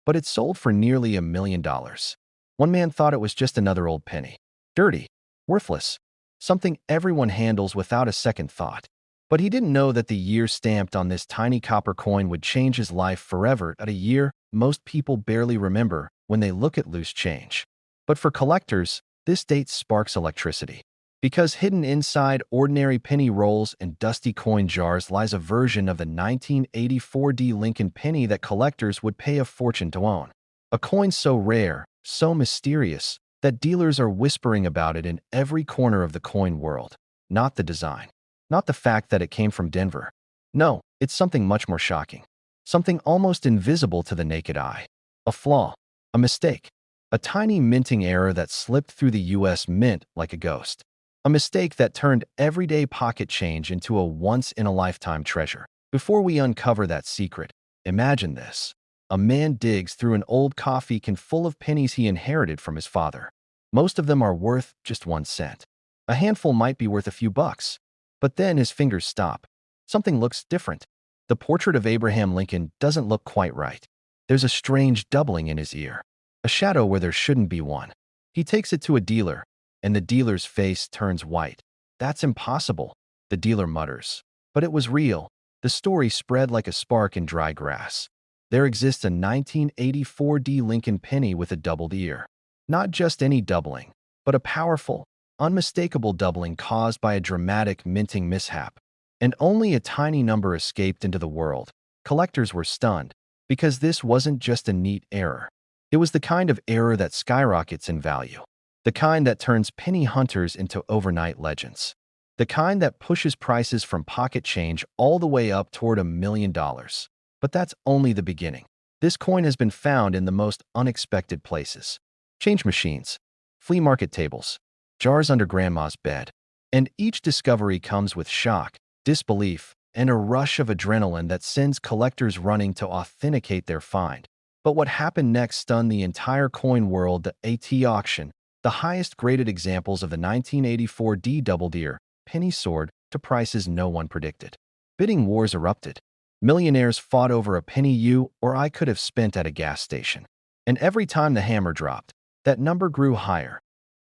but it sold for nearly $1 million. One man thought it was just another old penny. Dirty, worthless, something everyone handles without a second thought. But he didn't know that the year stamped on this tiny copper coin would change his life forever. At a year most people barely remember when they look at loose change. But for collectors, this date sparks electricity. Because hidden inside ordinary penny rolls and dusty coin jars lies a version of the 1984 Lincoln penny that collectors would pay a fortune to own. A coin so rare, so mysterious, that dealers are whispering about it in every corner of the coin world. Not the design. Not the fact that it came from Denver. No, it's something much more shocking. Something almost invisible to the naked eye. A flaw. A mistake. A tiny minting error that slipped through the U.S. Mint like a ghost. A mistake that turned everyday pocket change into a once-in-a-lifetime treasure. Before we uncover that secret, imagine this. A man digs through an old coffee can full of pennies he inherited from his father. Most of them are worth just 1 cent. A handful might be worth a few bucks. But then his fingers stop. Something looks different. The portrait of Abraham Lincoln doesn't look quite right. There's a strange doubling in his ear. A shadow where there shouldn't be one. He takes it to a dealer, and the dealer's face turns white. "That's impossible," the dealer mutters. But it was real. The story spread like a spark in dry grass. There exists a 1984 Lincoln penny with a doubled ear. Not just any doubling, but a powerful, unmistakable doubling caused by a dramatic minting mishap. And only a tiny number escaped into the world. Collectors were stunned, because this wasn't just a neat error. It was the kind of error that skyrockets in value. The kind that turns penny hunters into overnight legends. The kind that pushes prices from pocket change all the way up toward $1 million. But that's only the beginning. This coin has been found in the most unexpected places. Change machines, flea market tables, jars under grandma's bed. And each discovery comes with shock, disbelief, and a rush of adrenaline that sends collectors running to authenticate their find. But what happened next stunned the entire coin world. The AT auction, the highest graded examples of the 1984 doubled ear penny soared to prices no one predicted. Bidding wars erupted. Millionaires fought over a penny you or I could have spent at a gas station. And every time the hammer dropped, that number grew higher.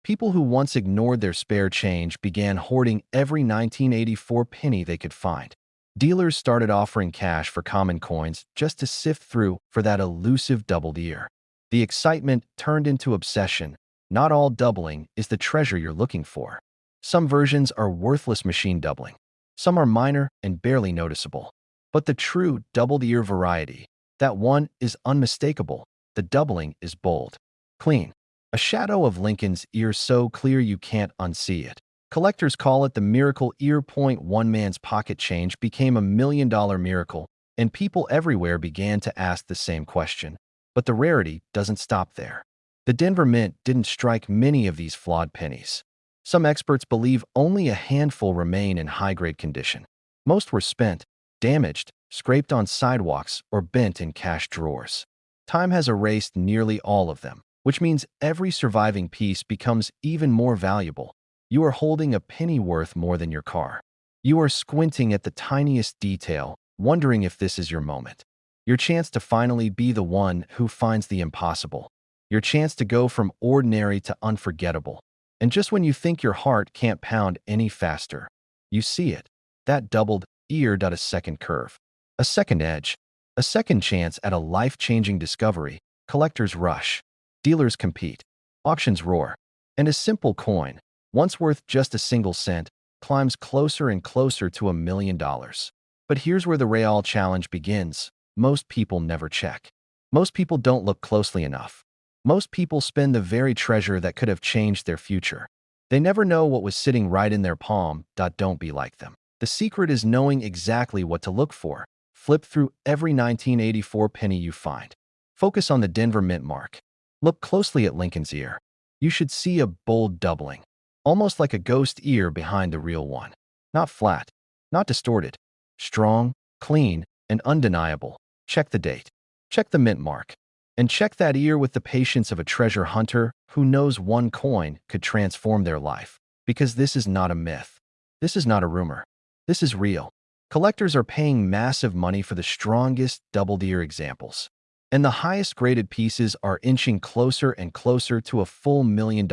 People who once ignored their spare change began hoarding every 1984 penny they could find. Dealers started offering cash for common coins just to sift through for that elusive doubled ear. The excitement turned into obsession. Not all doubling is the treasure you're looking for. Some versions are worthless machine doubling. Some are minor and barely noticeable. But the true doubled ear variety, that one is unmistakable. The doubling is bold, clean. A shadow of Lincoln's ear so clear you can't unsee it. Collectors call it the miracle ear. One man's pocket change became $1 million miracle, and people everywhere began to ask the same question. But the rarity doesn't stop there. The Denver Mint didn't strike many of these flawed pennies. Some experts believe only a handful remain in high-grade condition. Most were spent, damaged, scraped on sidewalks, or bent in cash drawers. Time has erased nearly all of them, which means every surviving piece becomes even more valuable. You are holding a penny worth more than your car. You are squinting at the tiniest detail, wondering if this is your moment. Your chance to finally be the one who finds the impossible. Your chance to go from ordinary to unforgettable. And just when you think your heart can't pound any faster, you see it. That doubled ear. A second curve. A second edge. A second chance at a life-changing discovery. Collectors rush. Dealers compete. Auctions roar. And a simple coin, once worth just a single cent, climbs closer and closer to $1 million. But here's where the real challenge begins. Most people never check. Most people don't look closely enough. Most people spend the very treasure that could have changed their future. They never know what was sitting right in their palm. Don't be like them. The secret is knowing exactly what to look for. Flip through every 1984 penny you find. Focus on the Denver Mint mark. Look closely at Lincoln's ear. You should see a bold doubling, almost like a ghost ear behind the real one. Not flat, not distorted. Strong, clean, and undeniable. Check the date. Check the mint mark. And check that ear with the patience of a treasure hunter who knows one coin could transform their life. Because this is not a myth. This is not a rumor. This is real. Collectors are paying massive money for the strongest doubled ear examples. And the highest graded pieces are inching closer and closer to a full $1 million.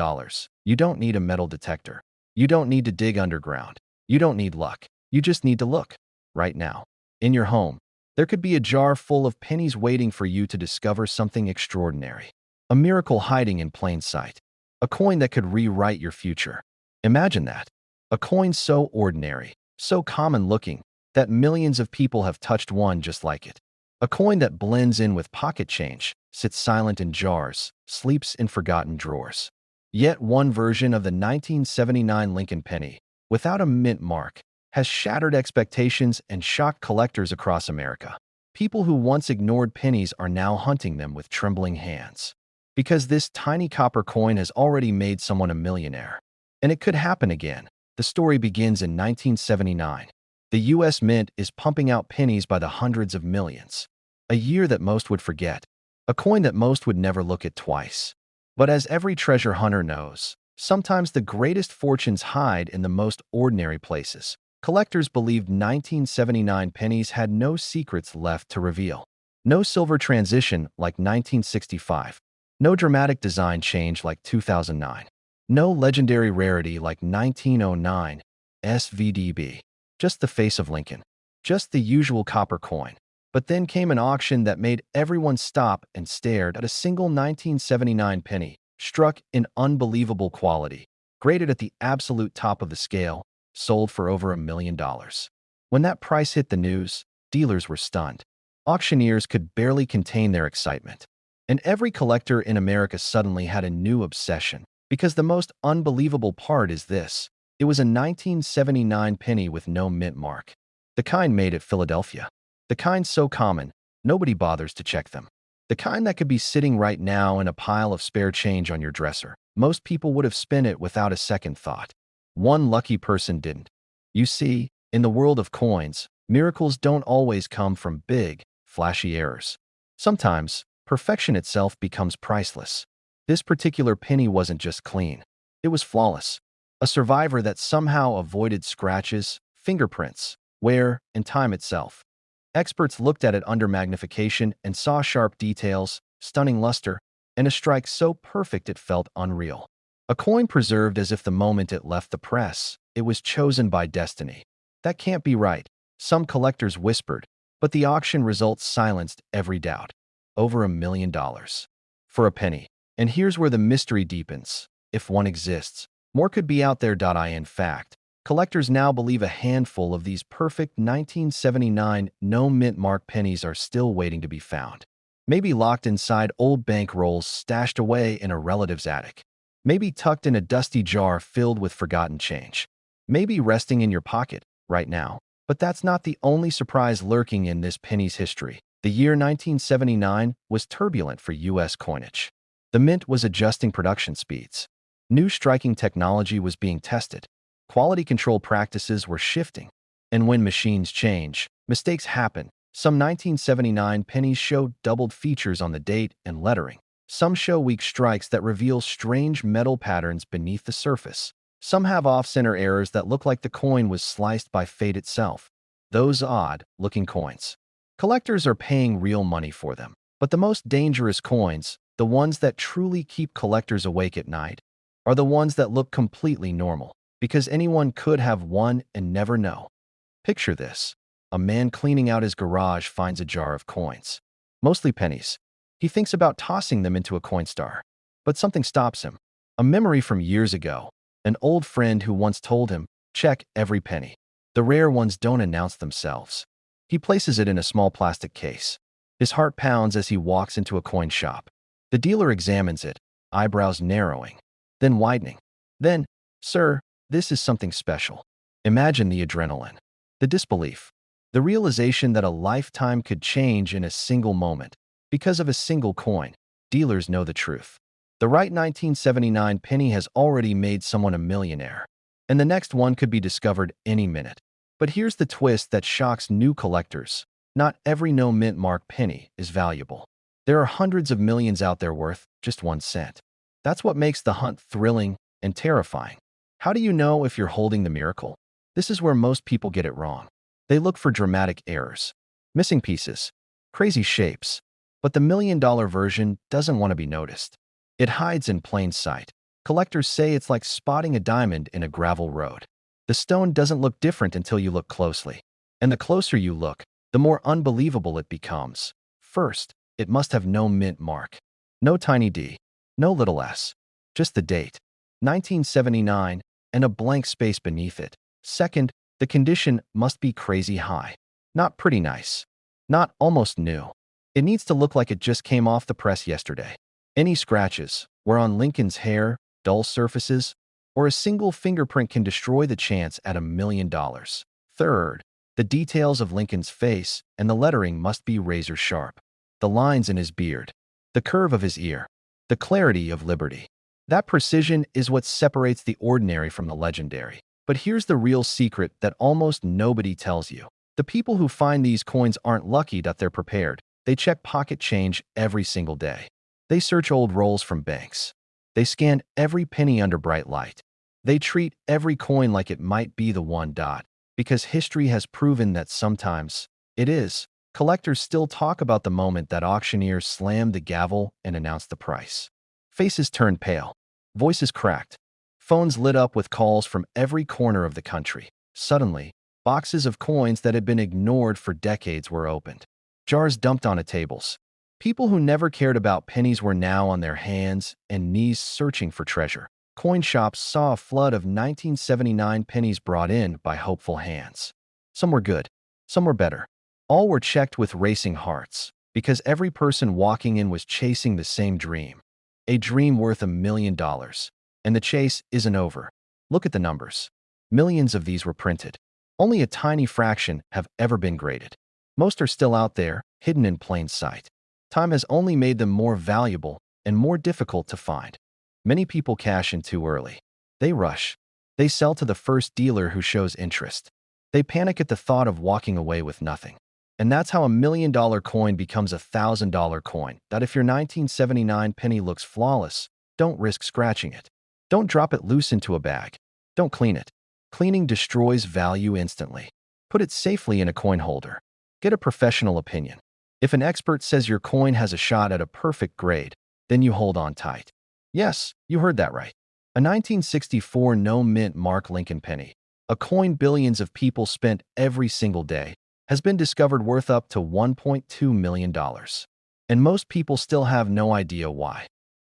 You don't need a metal detector. You don't need to dig underground. You don't need luck. You just need to look. Right now, in your home, there could be a jar full of pennies waiting for you to discover something extraordinary. A miracle hiding in plain sight. A coin that could rewrite your future. Imagine that. A coin so ordinary, so common-looking, that millions of people have touched one just like it. A coin that blends in with pocket change, sits silent in jars, sleeps in forgotten drawers. Yet one version of the 1979 Lincoln penny, without a mint mark, has shattered expectations and shocked collectors across America. People who once ignored pennies are now hunting them with trembling hands. Because this tiny copper coin has already made someone a millionaire. And it could happen again. The story begins in 1979. The U.S. Mint is pumping out pennies by the hundreds of millions. A year that most would forget. A coin that most would never look at twice. But as every treasure hunter knows, sometimes the greatest fortunes hide in the most ordinary places. Collectors believed 1979 pennies had no secrets left to reveal. No silver transition like 1965. No dramatic design change like 2009. No legendary rarity like 1909 SVDB. Just the face of Lincoln. Just the usual copper coin. But then came an auction that made everyone stop and stared at a single 1979 penny, struck in unbelievable quality, graded at the absolute top of the scale, sold for over $1 million. When that price hit the news, dealers were stunned. Auctioneers could barely contain their excitement. And every collector in America suddenly had a new obsession. Because the most unbelievable part is this. It was a 1979 penny with no mint mark. The kind made at Philadelphia. The kind so common, nobody bothers to check them. The kind that could be sitting right now in a pile of spare change on your dresser. Most people would have spent it without a second thought. One lucky person didn't. You see, in the world of coins, miracles don't always come from big, flashy errors. Sometimes, perfection itself becomes priceless. This particular penny wasn't just clean. It was flawless. A survivor that somehow avoided scratches, fingerprints, wear, and time itself. Experts looked at it under magnification and saw sharp details, stunning luster, and a strike so perfect it felt unreal. A coin preserved as if the moment it left the press, it was chosen by destiny. That can't be right, some collectors whispered, but the auction results silenced every doubt. Over $1 million. For a penny. And here's where the mystery deepens. If one exists, more could be out there. In fact, collectors now believe a handful of these perfect 1979 no mint mark pennies are still waiting to be found. Maybe locked inside old bank rolls stashed away in a relative's attic. Maybe tucked in a dusty jar filled with forgotten change. Maybe resting in your pocket right now. But that's not the only surprise lurking in this penny's history. The year 1979 was turbulent for U.S. coinage. The mint was adjusting production speeds. New striking technology was being tested. Quality control practices were shifting. And when machines change, mistakes happen. Some 1979 pennies show doubled features on the date and lettering. Some show weak strikes that reveal strange metal patterns beneath the surface. Some have off-center errors that look like the coin was sliced by fate itself. Those odd-looking coins. Collectors are paying real money for them. But the most dangerous coins, the ones that truly keep collectors awake at night, are the ones that look completely normal. Because anyone could have one and never know. Picture this. A man cleaning out his garage finds a jar of coins. Mostly pennies. He thinks about tossing them into a coin star. But something stops him. A memory from years ago. An old friend who once told him, check every penny. The rare ones don't announce themselves. He places it in a small plastic case. His heart pounds as he walks into a coin shop. The dealer examines it, eyebrows narrowing, then widening. Then, sir, this is something special. Imagine the adrenaline, the disbelief, the realization that a lifetime could change in a single moment. Because of a single coin, dealers know the truth. The right 1979 penny has already made someone a millionaire, and the next one could be discovered any minute. But here's the twist that shocks new collectors. Not every no mint mark penny is valuable. There are hundreds of millions out there worth just 1 cent. That's what makes the hunt thrilling and terrifying. How do you know if you're holding the miracle? This is where most people get it wrong. They look for dramatic errors, missing pieces, crazy shapes, But the $1 million version doesn't want to be noticed. It hides in plain sight. Collectors say it's like spotting a diamond in a gravel road. The stone doesn't look different until you look closely. And the closer you look, the more unbelievable it becomes. First, it must have no mint mark. No tiny d. No little s. Just the date. 1979, and a blank space beneath it. Second, the condition must be crazy high. Not pretty nice. Not almost new. It needs to look like it just came off the press yesterday. Any scratches, where on Lincoln's hair, dull surfaces, or a single fingerprint can destroy the chance at $1 million. Third, the details of Lincoln's face and the lettering must be razor sharp. The lines in his beard, the curve of his ear, the clarity of liberty. That precision is what separates the ordinary from the legendary. But here's the real secret that almost nobody tells you. The people who find these coins aren't lucky that they're prepared. They check pocket change every single day. They search old rolls from banks. They scan every penny under bright light. They treat every coin like it might be the one dot, because history has proven that sometimes it is. Collectors still talk about the moment that auctioneers slammed the gavel and announced the price. Faces turned pale. Voices cracked. Phones lit up with calls from every corner of the country. Suddenly, boxes of coins that had been ignored for decades were opened. Jars dumped onto tables. People who never cared about pennies were now on their hands and knees searching for treasure. Coin shops saw a flood of 1979 pennies brought in by hopeful hands. Some were good. Some were better. All were checked with racing hearts, because every person walking in was chasing the same dream. A dream worth $1 million. And the chase isn't over. Look at the numbers. Millions of these were printed. Only a tiny fraction have ever been graded. Most are still out there, hidden in plain sight. Time has only made them more valuable and more difficult to find. Many people cash in too early. They rush. They sell to the first dealer who shows interest. They panic at the thought of walking away with nothing. And that's how $1 million coin becomes a $1,000 coin. That if your 1979 penny looks flawless, don't risk scratching it. Don't drop it loose into a bag. Don't clean it. Cleaning destroys value instantly. Put it safely in a coin holder. Get a professional opinion. If an expert says your coin has a shot at a perfect grade, then you hold on tight. Yes, you heard that right. A 1964 no-mint mark Lincoln penny, a coin billions of people spent every single day, has been discovered worth up to $1.2 million. And most people still have no idea why.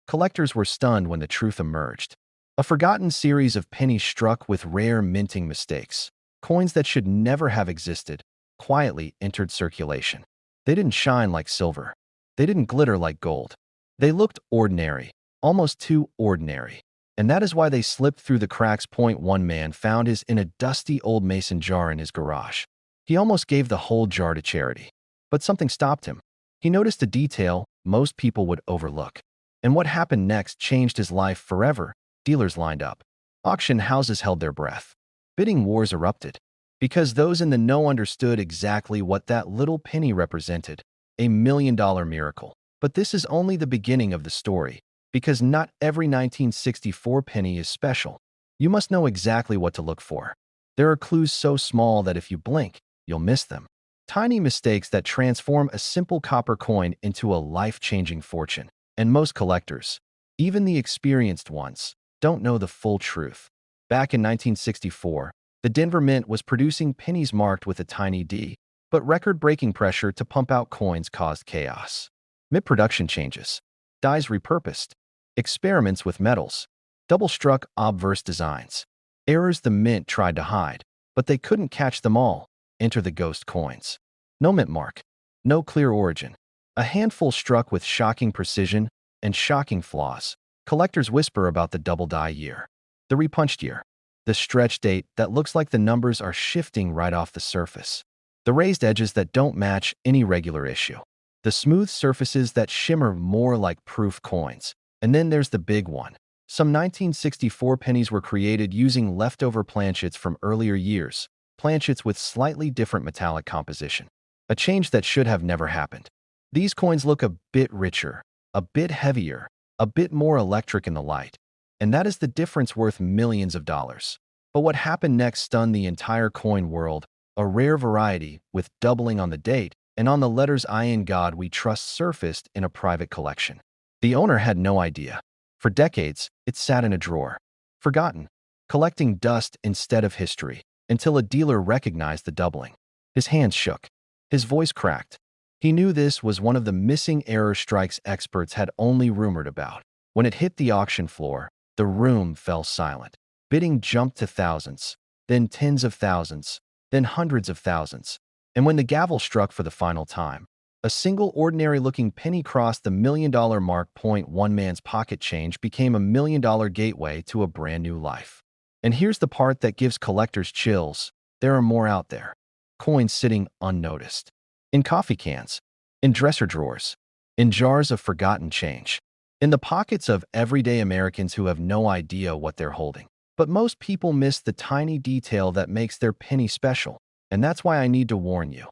Collectors were stunned when the truth emerged. A forgotten series of pennies struck with rare minting mistakes. Coins that should never have existed quietly entered circulation. They didn't shine like silver. They didn't glitter like gold. They looked ordinary, almost too ordinary. And that is why they slipped through the cracks. One man found his in a dusty old mason jar in his garage. He almost gave the whole jar to charity. But something stopped him. He noticed a detail most people would overlook. And what happened next changed his life forever. Dealers lined up. Auction houses held their breath. Bidding wars erupted. Because those in the know understood exactly what that little penny represented. A $1 million miracle. But this is only the beginning of the story. Because not every 1964 penny is special. You must know exactly what to look for. There are clues so small that if you blink, you'll miss them. Tiny mistakes that transform a simple copper coin into a life-changing fortune. And most collectors, even the experienced ones, don't know the full truth. Back in 1964, the Denver Mint was producing pennies marked with a tiny d, but record-breaking pressure to pump out coins caused chaos. Mint production changes. Dies repurposed. Experiments with metals. Double-struck obverse designs. Errors the mint tried to hide, but they couldn't catch them all. Enter the ghost coins. No mint mark. No clear origin. A handful struck with shocking precision and shocking flaws. Collectors whisper about the double die year. The repunched year. The stretch date that looks like the numbers are shifting right off the surface. The raised edges that don't match any regular issue. The smooth surfaces that shimmer more like proof coins. And then there's the big one. Some 1964 pennies were created using leftover planchets from earlier years, planchets with slightly different metallic composition. A change that should have never happened. These coins look a bit richer, a bit heavier, a bit more electric in the light. And that is the difference worth millions of dollars. But what happened next stunned the entire coin world. A rare variety, with doubling on the date and on the letters "I in God We Trust" surfaced in a private collection. The owner had no idea. For decades, it sat in a drawer, forgotten, collecting dust instead of history, until a dealer recognized the doubling. His hands shook. His voice cracked. He knew this was one of the missing error strikes experts had only rumored about. When it hit the auction floor, the room fell silent. Bidding jumped to thousands, then tens of thousands, then hundreds of thousands. And when the gavel struck for the final time, a single ordinary-looking penny crossed the $1 million mark. One man's pocket change became a $1 million gateway to a brand new life. And here's the part that gives collectors chills. There are more out there. Coins sitting unnoticed. In coffee cans, in dresser drawers, in jars of forgotten change, in the pockets of everyday Americans who have no idea what they're holding. But most people miss the tiny detail that makes their penny special. And that's why I need to warn you.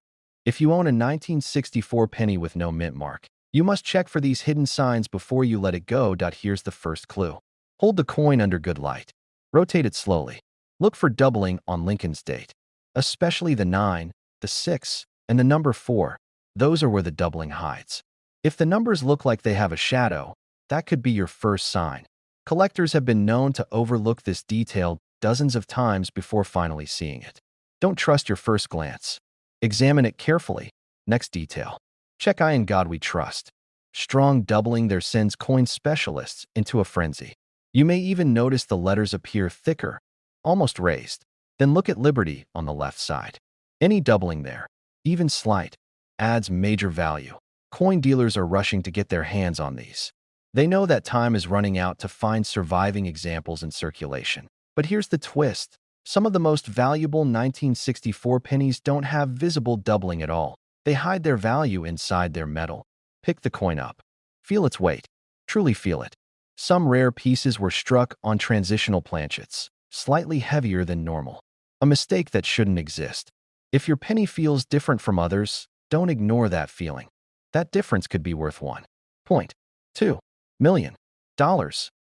If you own a 1964 penny with no mint mark, you must check for these hidden signs before you let it go. Here's the first clue. Hold the coin under good light. Rotate it slowly. Look for doubling on Lincoln's date, especially the 9, the 6, and the number 4. Those are where the doubling hides. If the numbers look like they have a shadow, that could be your first sign. Collectors have been known to overlook this detail dozens of times before finally seeing it. Don't trust your first glance. Examine it carefully. Next detail. Check "I in God We Trust." Strong doubling there sends coin specialists into a frenzy. You may even notice the letters appear thicker, almost raised. Then look at Liberty on the left side. Any doubling there, even slight, adds major value. Coin dealers are rushing to get their hands on these. They know that time is running out to find surviving examples in circulation. But here's the twist. Some of the most valuable 1964 pennies don't have visible doubling at all. They hide their value inside their metal. Pick the coin up. Feel its weight. Truly feel it. Some rare pieces were struck on transitional planchets, slightly heavier than normal. A mistake that shouldn't exist. If your penny feels different from others, don't ignore that feeling. That difference could be worth $1.2 million.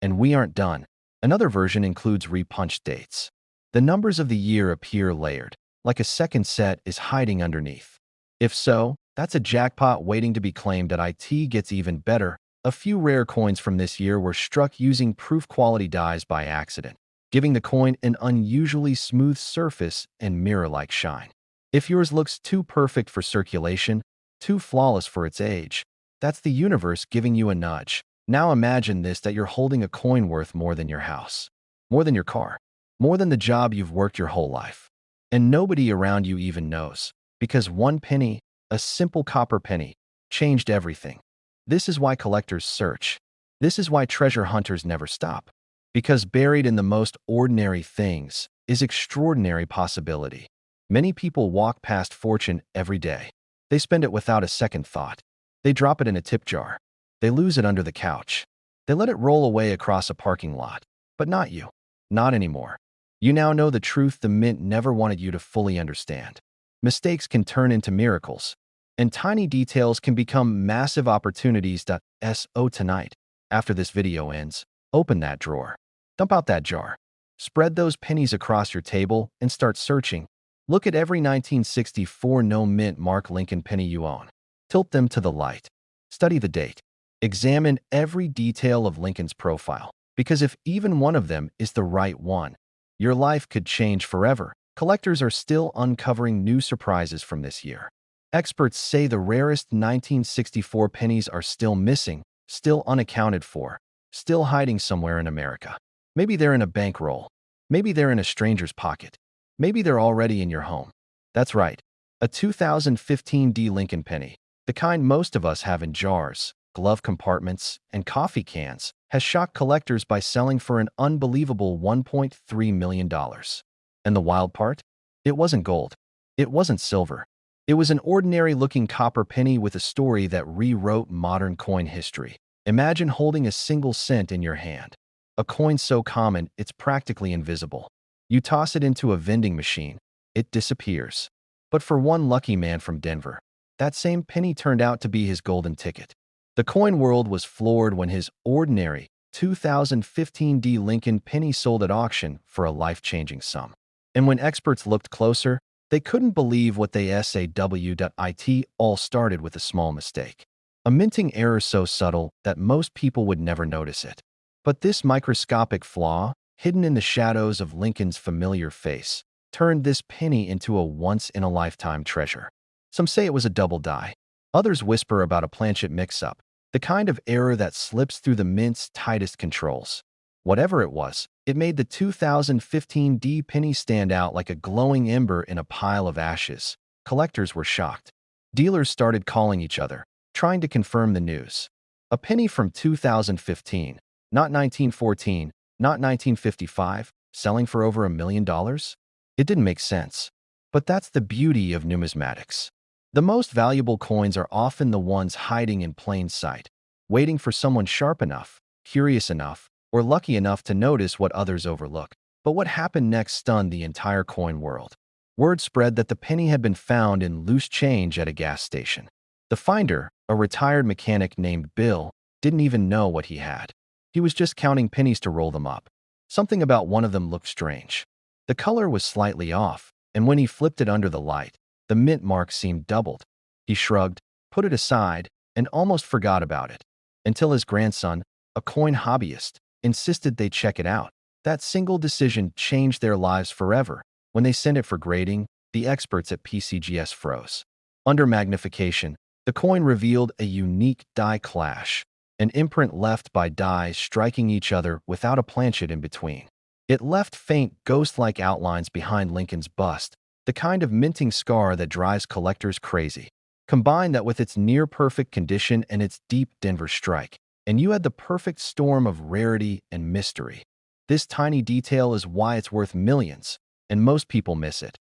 And we aren't done. Another version includes repunched dates. The numbers of the year appear layered, like a second set is hiding underneath. If so, that's a jackpot waiting to be claimed. It gets even better. A few rare coins from this year were struck using proof-quality dies by accident, giving the coin an unusually smooth surface and mirror-like shine. If yours looks too perfect for circulation, too flawless for its age, that's the universe giving you a nudge. Now imagine this: that you're holding a coin worth more than your house, more than your car, more than the job you've worked your whole life. And nobody around you even knows, because one penny, a simple copper penny, changed everything. This is why collectors search. This is why treasure hunters never stop. Because buried in the most ordinary things is extraordinary possibility. Many people walk past fortune every day. They spend it without a second thought. They drop it in a tip jar. They lose it under the couch. They let it roll away across a parking lot. But not you. Not anymore. You now know the truth the mint never wanted you to fully understand. Mistakes can turn into miracles, and tiny details can become massive opportunities. So tonight, after this video ends, open that drawer. Dump out that jar. Spread those pennies across your table and start searching. Look at every 1964 no mint mark Lincoln penny you own. Tilt them to the light. Study the date. Examine every detail of Lincoln's profile, because if even one of them is the right one, your life could change forever. Collectors are still uncovering new surprises from this year. Experts say the rarest 1964 pennies are still missing, still unaccounted for, still hiding somewhere in America. Maybe they're in a bankroll. Maybe they're in a stranger's pocket. Maybe they're already in your home. That's right, a 2015 Lincoln penny, the kind most of us have in jars, glove compartments, and coffee cans, has shocked collectors by selling for an unbelievable $1.3 million. And the wild part? It wasn't gold. It wasn't silver. It was an ordinary-looking copper penny with a story that rewrote modern coin history. Imagine holding a single cent in your hand. A coin so common, it's practically invisible. You toss it into a vending machine, it disappears. But for one lucky man from Denver, that same penny turned out to be his golden ticket. The coin world was floored when his ordinary 2015 Lincoln penny sold at auction for a life-changing sum. And when experts looked closer, They couldn't believe what they saw. All started with a small mistake. A minting error so subtle that most people would never notice it. But this microscopic flaw, hidden in the shadows of Lincoln's familiar face, turned this penny into a once-in-a-lifetime treasure. Some say it was a double die. Others whisper about a planchet mix-up, the kind of error that slips through the mint's tightest controls. Whatever it was, it made the 2015 D penny stand out like a glowing ember in a pile of ashes. Collectors were shocked. Dealers started calling each other, trying to confirm the news. A penny from 2015, not 1914, not 1955, selling for over $1 million? It didn't make sense. But that's the beauty of numismatics. The most valuable coins are often the ones hiding in plain sight, waiting for someone sharp enough, curious enough, or lucky enough to notice what others overlook. But what happened next stunned the entire coin world. Word spread that the penny had been found in loose change at a gas station. The finder, a retired mechanic named Bill, didn't even know what he had. He was just counting pennies to roll them up. Something about one of them looked strange. The color was slightly off, and when he flipped it under the light, the mint mark seemed doubled. He shrugged, put it aside, and almost forgot about it. Until his grandson, a coin hobbyist, insisted they check it out. That single decision changed their lives forever. When they sent it for grading, the experts at PCGS froze. Under magnification, the coin revealed a unique die clash, an imprint left by dies striking each other without a planchet in between. It left faint ghost-like outlines behind Lincoln's bust, the kind of minting scar that drives collectors crazy. Combine that with its near-perfect condition and its deep Denver strike, and you had the perfect storm of rarity and mystery. This tiny detail is why it's worth millions, and most people miss it.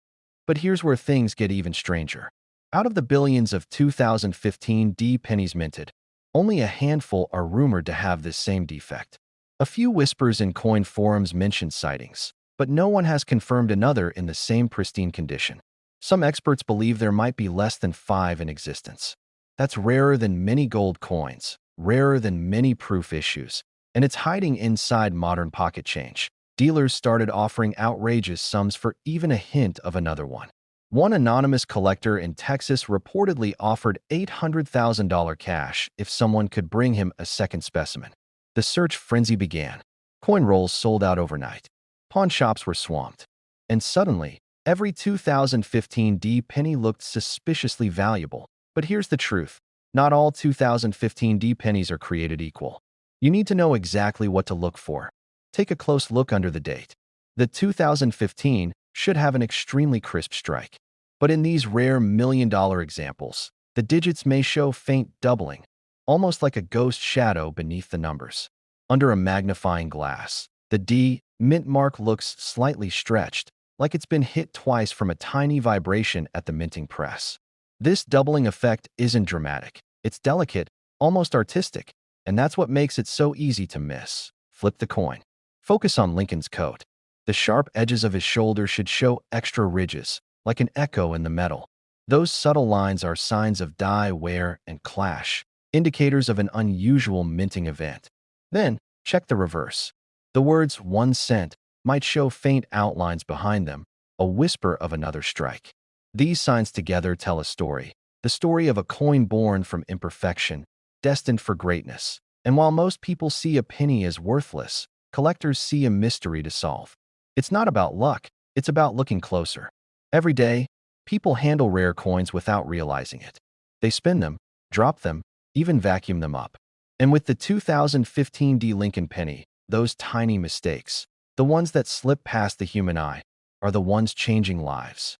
But here's where things get even stranger. Out of the billions of 2015 D pennies minted, only a handful are rumored to have this same defect. A few whispers in coin forums mention sightings, but no one has confirmed another in the same pristine condition. Some experts believe there might be less than 5 in existence. That's rarer than many gold coins, rarer than many proof issues, and it's hiding inside modern pocket change. Dealers started offering outrageous sums for even a hint of another one. One anonymous collector in Texas reportedly offered $800,000 cash if someone could bring him a second specimen. The search frenzy began. Coin rolls sold out overnight. Pawn shops were swamped. And suddenly, every 2015 D penny looked suspiciously valuable. But here's the truth. Not all 2015 D pennies are created equal. You need to know exactly what to look for. Take a close look under the date. The 2015 should have an extremely crisp strike. But in these rare million-dollar examples, the digits may show faint doubling, almost like a ghost shadow beneath the numbers. Under a magnifying glass, the D mint mark looks slightly stretched, like it's been hit twice from a tiny vibration at the minting press. This doubling effect isn't dramatic. It's delicate, almost artistic, and that's what makes it so easy to miss. Flip the coin. Focus on Lincoln's coat. The sharp edges of his shoulder should show extra ridges, like an echo in the metal. Those subtle lines are signs of die, wear, and clash, indicators of an unusual minting event. Then, check the reverse. The words 1 cent might show faint outlines behind them, a whisper of another strike. These signs together tell a story, the story of a coin born from imperfection, destined for greatness. And while most people see a penny as worthless, collectors see a mystery to solve. It's not about luck, it's about looking closer. Every day, people handle rare coins without realizing it. They spin them, drop them, even vacuum them up. And with the 2015 D Lincoln penny, those tiny mistakes, the ones that slip past the human eye, are the ones changing lives.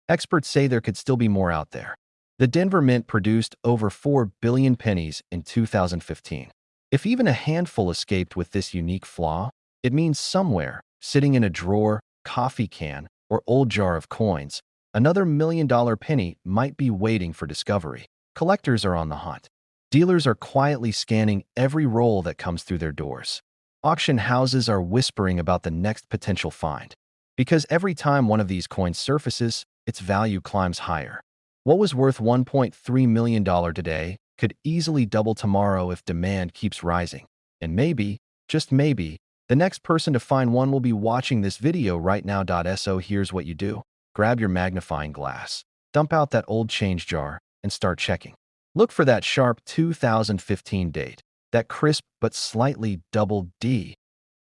Experts say there could still be more out there. The Denver Mint produced over 4 billion pennies in 2015. If even a handful escaped with this unique flaw, it means somewhere, sitting in a drawer, coffee can, or old jar of coins, another million-dollar penny might be waiting for discovery. Collectors are on the hunt. Dealers are quietly scanning every roll that comes through their doors. Auction houses are whispering about the next potential find. Because every time one of these coins surfaces, its value climbs higher. What was worth $1.3 million today could easily double tomorrow if demand keeps rising. And maybe, just maybe, the next person to find one will be watching this video right now. So here's what you do. grab your magnifying glass, dump out that old change jar, and start checking. Look for that sharp 2015 date, that crisp but slightly double D,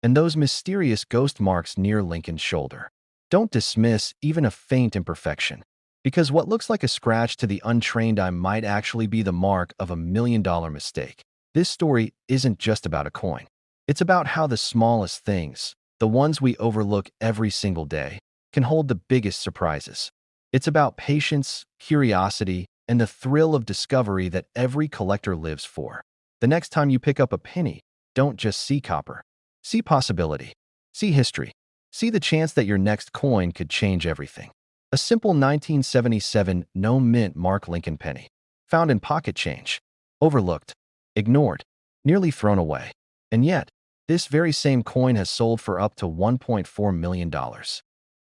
and those mysterious ghost marks near Lincoln's shoulder. Don't dismiss even a faint imperfection, because what looks like a scratch to the untrained eye might actually be the mark of $1 million mistake. This story isn't just about a coin. It's about how the smallest things, the ones we overlook every single day, can hold the biggest surprises. It's about patience, curiosity, and the thrill of discovery that every collector lives for. The next time you pick up a penny, don't just see copper. See possibility. See history. See the chance that your next coin could change everything. A simple 1977 no-mint Mark Lincoln penny. Found in pocket change. Overlooked. Ignored. Nearly thrown away. And yet, this very same coin has sold for up to $1.4 million.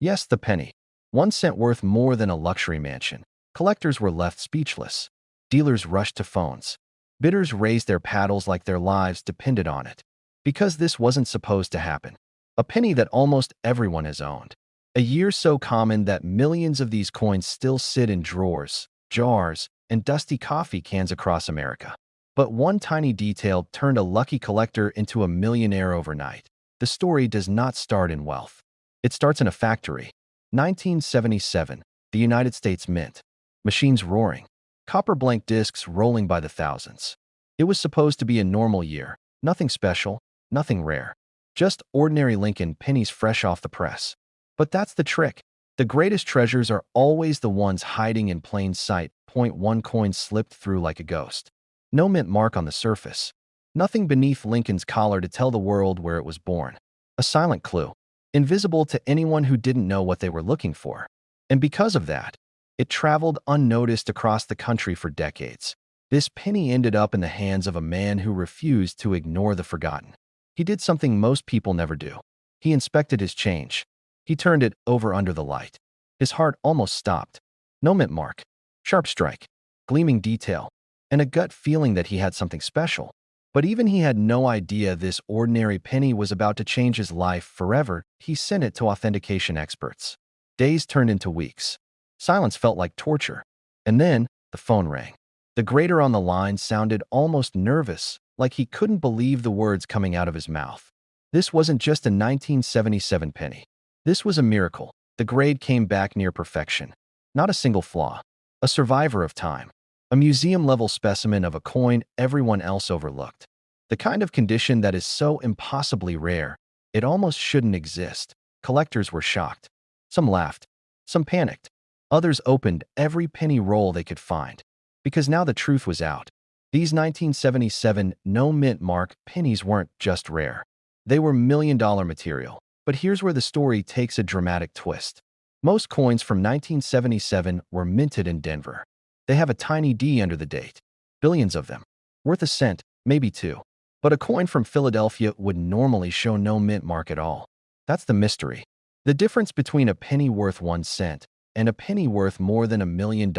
Yes, the penny. 1 cent worth more than a luxury mansion. Collectors were left speechless. Dealers rushed to phones. Bidders raised their paddles like their lives depended on it. Because this wasn't supposed to happen. A penny that almost everyone has owned. A year so common that millions of these coins still sit in drawers, jars, and dusty coffee cans across America. But one tiny detail turned a lucky collector into a millionaire overnight. The story does not start in wealth. It starts in a factory. 1977, the United States Mint. Machines roaring. Copper blank discs rolling by the thousands. It was supposed to be a normal year. Nothing special, nothing rare. Just ordinary Lincoln pennies fresh off the press. But that's the trick. The greatest treasures are always the ones hiding in plain sight. .1 coin slipped through like a ghost. No mint mark on the surface. Nothing beneath Lincoln's collar to tell the world where it was born. A silent clue. Invisible to anyone who didn't know what they were looking for. And because of that, it traveled unnoticed across the country for decades. This penny ended up in the hands of a man who refused to ignore the forgotten. He did something most people never do. He inspected his change. He turned it over under the light. His heart almost stopped. No mint mark. Sharp strike. Gleaming detail. And a gut feeling that he had something special. But even he had no idea this ordinary penny was about to change his life forever. He sent it to authentication experts. Days turned into weeks. Silence felt like torture. And then, the phone rang. The grader on the line sounded almost nervous, like he couldn't believe the words coming out of his mouth. This wasn't just a 1977 penny. This was a miracle. The grade came back near perfection. Not a single flaw. A survivor of time. A museum-level specimen of a coin everyone else overlooked. The kind of condition that is so impossibly rare, it almost shouldn't exist. Collectors were shocked. Some laughed. Some panicked. Others opened every penny roll they could find. Because now the truth was out. These 1977 no-mint mark pennies weren't just rare. They were million-dollar material. But here's where the story takes a dramatic twist. Most coins from 1977 were minted in Denver. They have a tiny D under the date. Billions of them. Worth a cent, maybe two. But a coin from Philadelphia would normally show no mint mark at all. That's the mystery. The difference between a penny worth 1 cent and a penny worth more than $1 million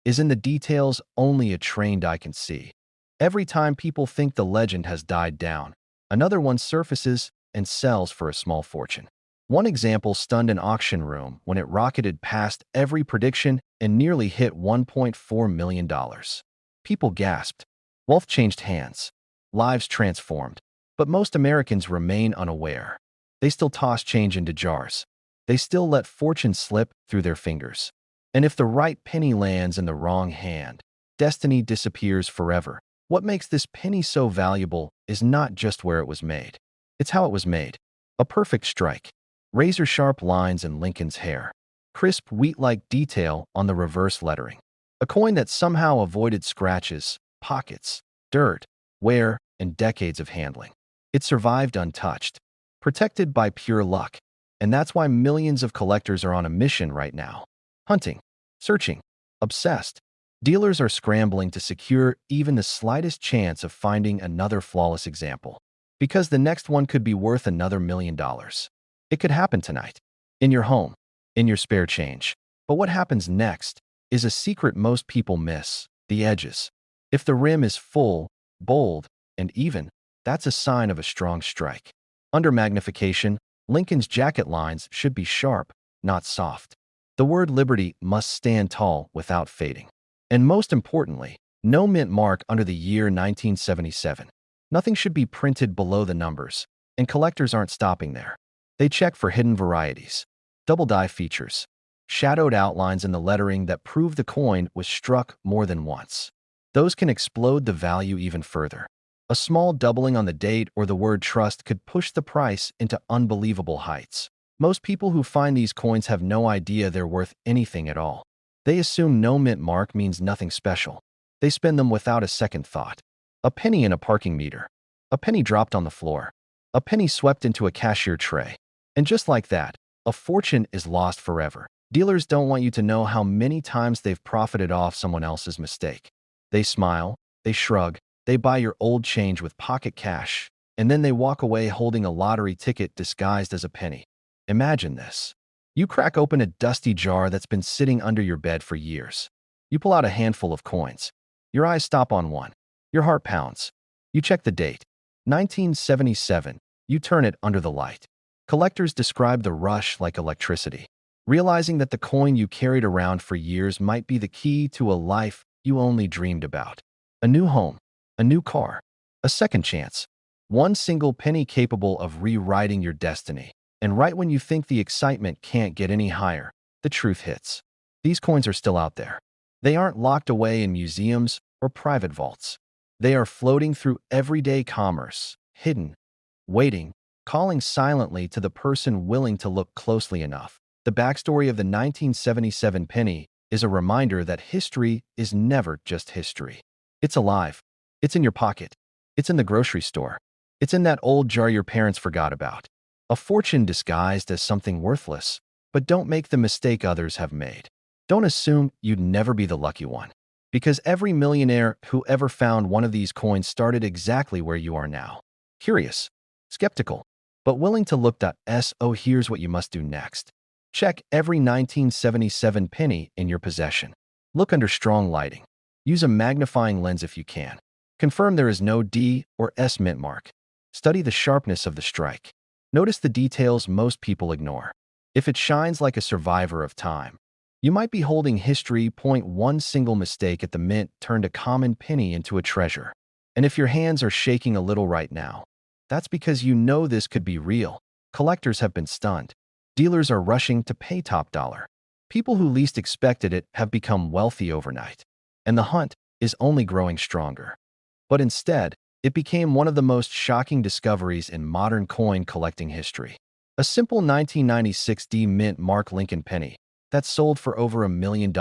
is in the details only a trained eye can see. Every time people think the legend has died down, another one surfaces and sells for a small fortune. One example stunned an auction room when it rocketed past every prediction and nearly hit $1.4 million. People gasped. Wealth changed hands. Lives transformed. But most Americans remain unaware. They still toss change into jars. They still let fortune slip through their fingers. And if the right penny lands in the wrong hand, destiny disappears forever. What makes this penny so valuable is not just where it was made. It's how it was made. A perfect strike. Razor-sharp lines in Lincoln's hair. Crisp wheat-like detail on the reverse lettering. A coin that somehow avoided scratches, pockets, dirt, wear, and decades of handling. It survived untouched. Protected by pure luck. And that's why millions of collectors are on a mission right now. Hunting. Searching. Obsessed. Dealers are scrambling to secure even the slightest chance of finding another flawless example. Because the next one could be worth another $1 million. It could happen tonight. In your home. In your spare change. But what happens next is a secret most people miss. The edges. If the rim is full, bold, and even, that's a sign of a strong strike. Under magnification, Lincoln's jacket lines should be sharp, not soft. The word liberty must stand tall without fading. And most importantly, no mint mark under the year 1977. Nothing should be printed below the numbers, and collectors aren't stopping there. They check for hidden varieties, double die features, shadowed outlines in the lettering that prove the coin was struck more than once. Those can explode the value even further. A small doubling on the date or the word trust could push the price into unbelievable heights. Most people who find these coins have no idea they're worth anything at all. They assume no mint mark means nothing special. They spend them without a second thought. A penny in a parking meter. A penny dropped on the floor. A penny swept into a cashier tray. And just like that, a fortune is lost forever. Dealers don't want you to know how many times they've profited off someone else's mistake. They smile, they shrug, they buy your old change with pocket cash, and then they walk away holding a lottery ticket disguised as a penny. Imagine this. You crack open a dusty jar that's been sitting under your bed for years. You pull out a handful of coins. Your eyes stop on one. Your heart pounds. You check the date. 1977. You turn it under the light. Collectors describe the rush like electricity, realizing that the coin you carried around for years might be the key to a life you only dreamed about. A new home, a new car, a second chance. One single penny capable of rewriting your destiny. And right when you think the excitement can't get any higher, the truth hits. These coins are still out there. They aren't locked away in museums or private vaults. They are floating through everyday commerce, hidden, waiting, calling silently to the person willing to look closely enough. The backstory of the 1977 penny is a reminder that history is never just history. It's alive. It's in your pocket. It's in the grocery store. It's in that old jar your parents forgot about. A fortune disguised as something worthless, but don't make the mistake others have made. Don't assume you'd never be the lucky one, because every millionaire who ever found one of these coins started exactly where you are now. Curious, skeptical, but willing to look. So here's what you must do next. Check every 1977 penny in your possession. Look under strong lighting. Use a magnifying lens if you can. Confirm there is no D or S mint mark. Study the sharpness of the strike. Notice the details most people ignore. If it shines like a survivor of time, you might be holding history. One single mistake at the mint turned a common penny into a treasure. And if your hands are shaking a little right now, that's because you know this could be real. Collectors have been stunned. Dealers are rushing to pay top dollar. People who least expected it have become wealthy overnight. And the hunt is only growing stronger. But instead, it became one of the most shocking discoveries in modern coin collecting history. A simple 1996 D mint mark Lincoln penny that sold for over $1 million.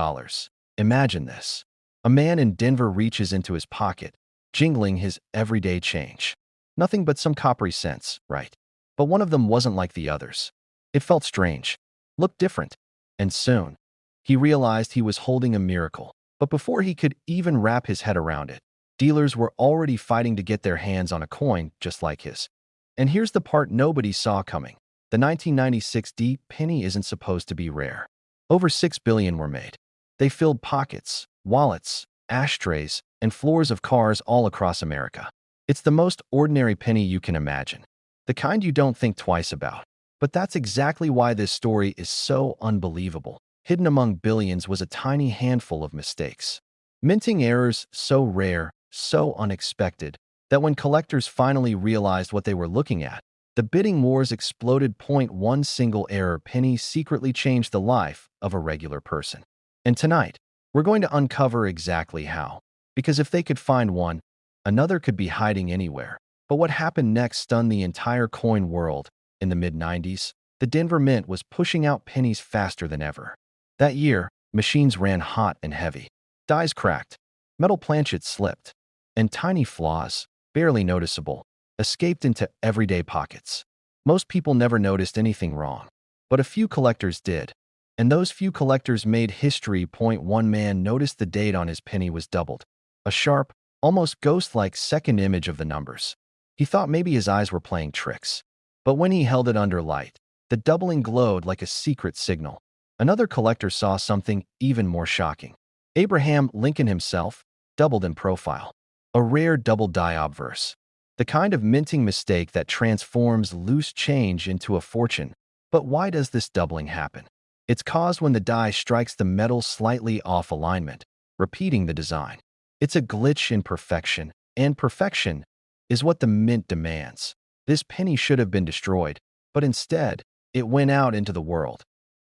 Imagine this. A man in Denver reaches into his pocket, jingling his everyday change. Nothing but some coppery cents, right? But one of them wasn't like the others. It felt strange, looked different, and soon, he realized he was holding a miracle. But before he could even wrap his head around it, dealers were already fighting to get their hands on a coin just like his. And here's the part nobody saw coming. The 1996 D penny isn't supposed to be rare. Over 6 billion were made. They filled pockets, wallets, ashtrays, and floors of cars all across America. It's the most ordinary penny you can imagine. The kind you don't think twice about. But that's exactly why this story is so unbelievable. Hidden among billions was a tiny handful of mistakes. Minting errors so rare, so unexpected, that when collectors finally realized what they were looking at, the bidding wars exploded. One single error penny secretly changed the life of a regular person. And tonight, we're going to uncover exactly how. Because if they could find one, another could be hiding anywhere. But what happened next stunned the entire coin world. In the mid-90s, the Denver Mint was pushing out pennies faster than ever. That year, machines ran hot and heavy. Dies cracked, metal planchets slipped, and tiny flaws, barely noticeable, escaped into everyday pockets. Most people never noticed anything wrong, but a few collectors did. And those few collectors made history. One man noticed the date on his penny was doubled. A sharp, almost ghost-like second image of the numbers. He thought maybe his eyes were playing tricks. But when he held it under light, the doubling glowed like a secret signal. Another collector saw something even more shocking. Abraham Lincoln himself, doubled in profile. A rare double die obverse. The kind of minting mistake that transforms loose change into a fortune. But why does this doubling happen? It's caused when the die strikes the metal slightly off alignment, repeating the design. It's a glitch in perfection, and perfection is what the mint demands. This penny should have been destroyed, but instead, it went out into the world.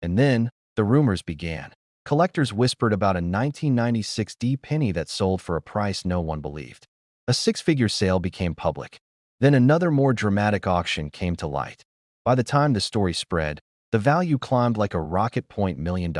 And then, the rumors began. Collectors whispered about a 1996 D penny that sold for a price no one believed. A six-figure sale became public. Then another more dramatic auction came to light. By the time the story spread, the value climbed like a rocket. $1 million.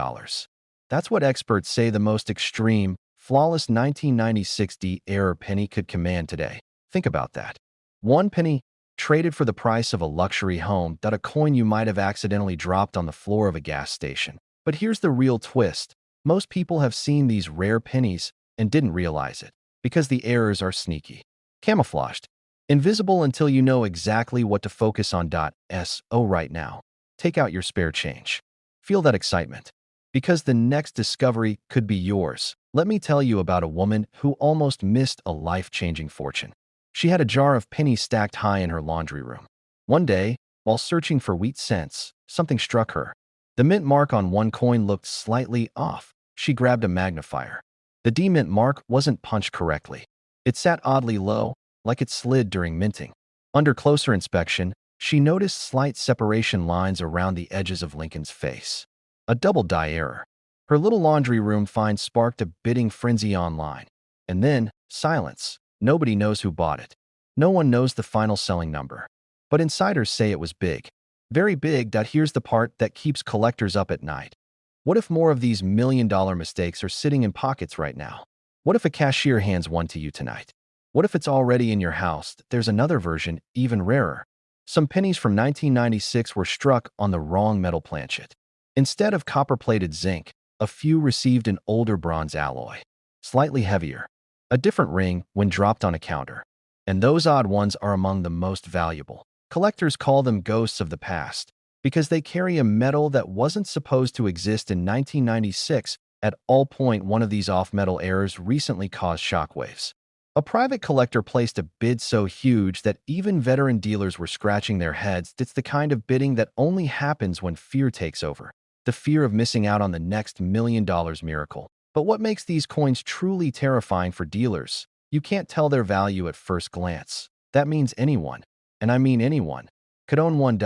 That's what experts say the most extreme, flawless 1996 D error penny could command today. Think about that. One penny traded for the price of a luxury home, a coin you might have accidentally dropped on the floor of a gas station. But here's the real twist. Most people have seen these rare pennies and didn't realize it, because the errors are sneaky, camouflaged, invisible until you know exactly what to focus on. So right now, take out your spare change. Feel that excitement, because the next discovery could be yours. Let me tell you about a woman who almost missed a life-changing fortune. She had a jar of pennies stacked high in her laundry room. One day, while searching for wheat cents, something struck her. The mint mark on one coin looked slightly off. She grabbed a magnifier. The D-mint mark wasn't punched correctly. It sat oddly low, like it slid during minting. Under closer inspection, she noticed slight separation lines around the edges of Lincoln's face. A double die error. Her little laundry room find sparked a bidding frenzy online. And then, silence. Nobody knows who bought it. No one knows the final selling number. But insiders say it was big. Very big. Here's the part that keeps collectors up at night. What if more of these million-dollar mistakes are sitting in pockets right now? What if a cashier hands one to you tonight? What if it's already in your house? There's another version, even rarer. Some pennies from 1996 were struck on the wrong metal planchet. Instead of copper-plated zinc, a few received an older bronze alloy, slightly heavier, a different ring when dropped on a counter. And those odd ones are among the most valuable. Collectors call them ghosts of the past because they carry a metal that wasn't supposed to exist in 1996 at all. One of these off-metal errors recently caused shockwaves. A private collector placed a bid so huge that even veteran dealers were scratching their heads. It's the kind of bidding that only happens when fear takes over. The fear of missing out on the next $1 million miracle. But what makes these coins truly terrifying for dealers? You can't tell their value at first glance. That means anyone, and I mean anyone, could own one.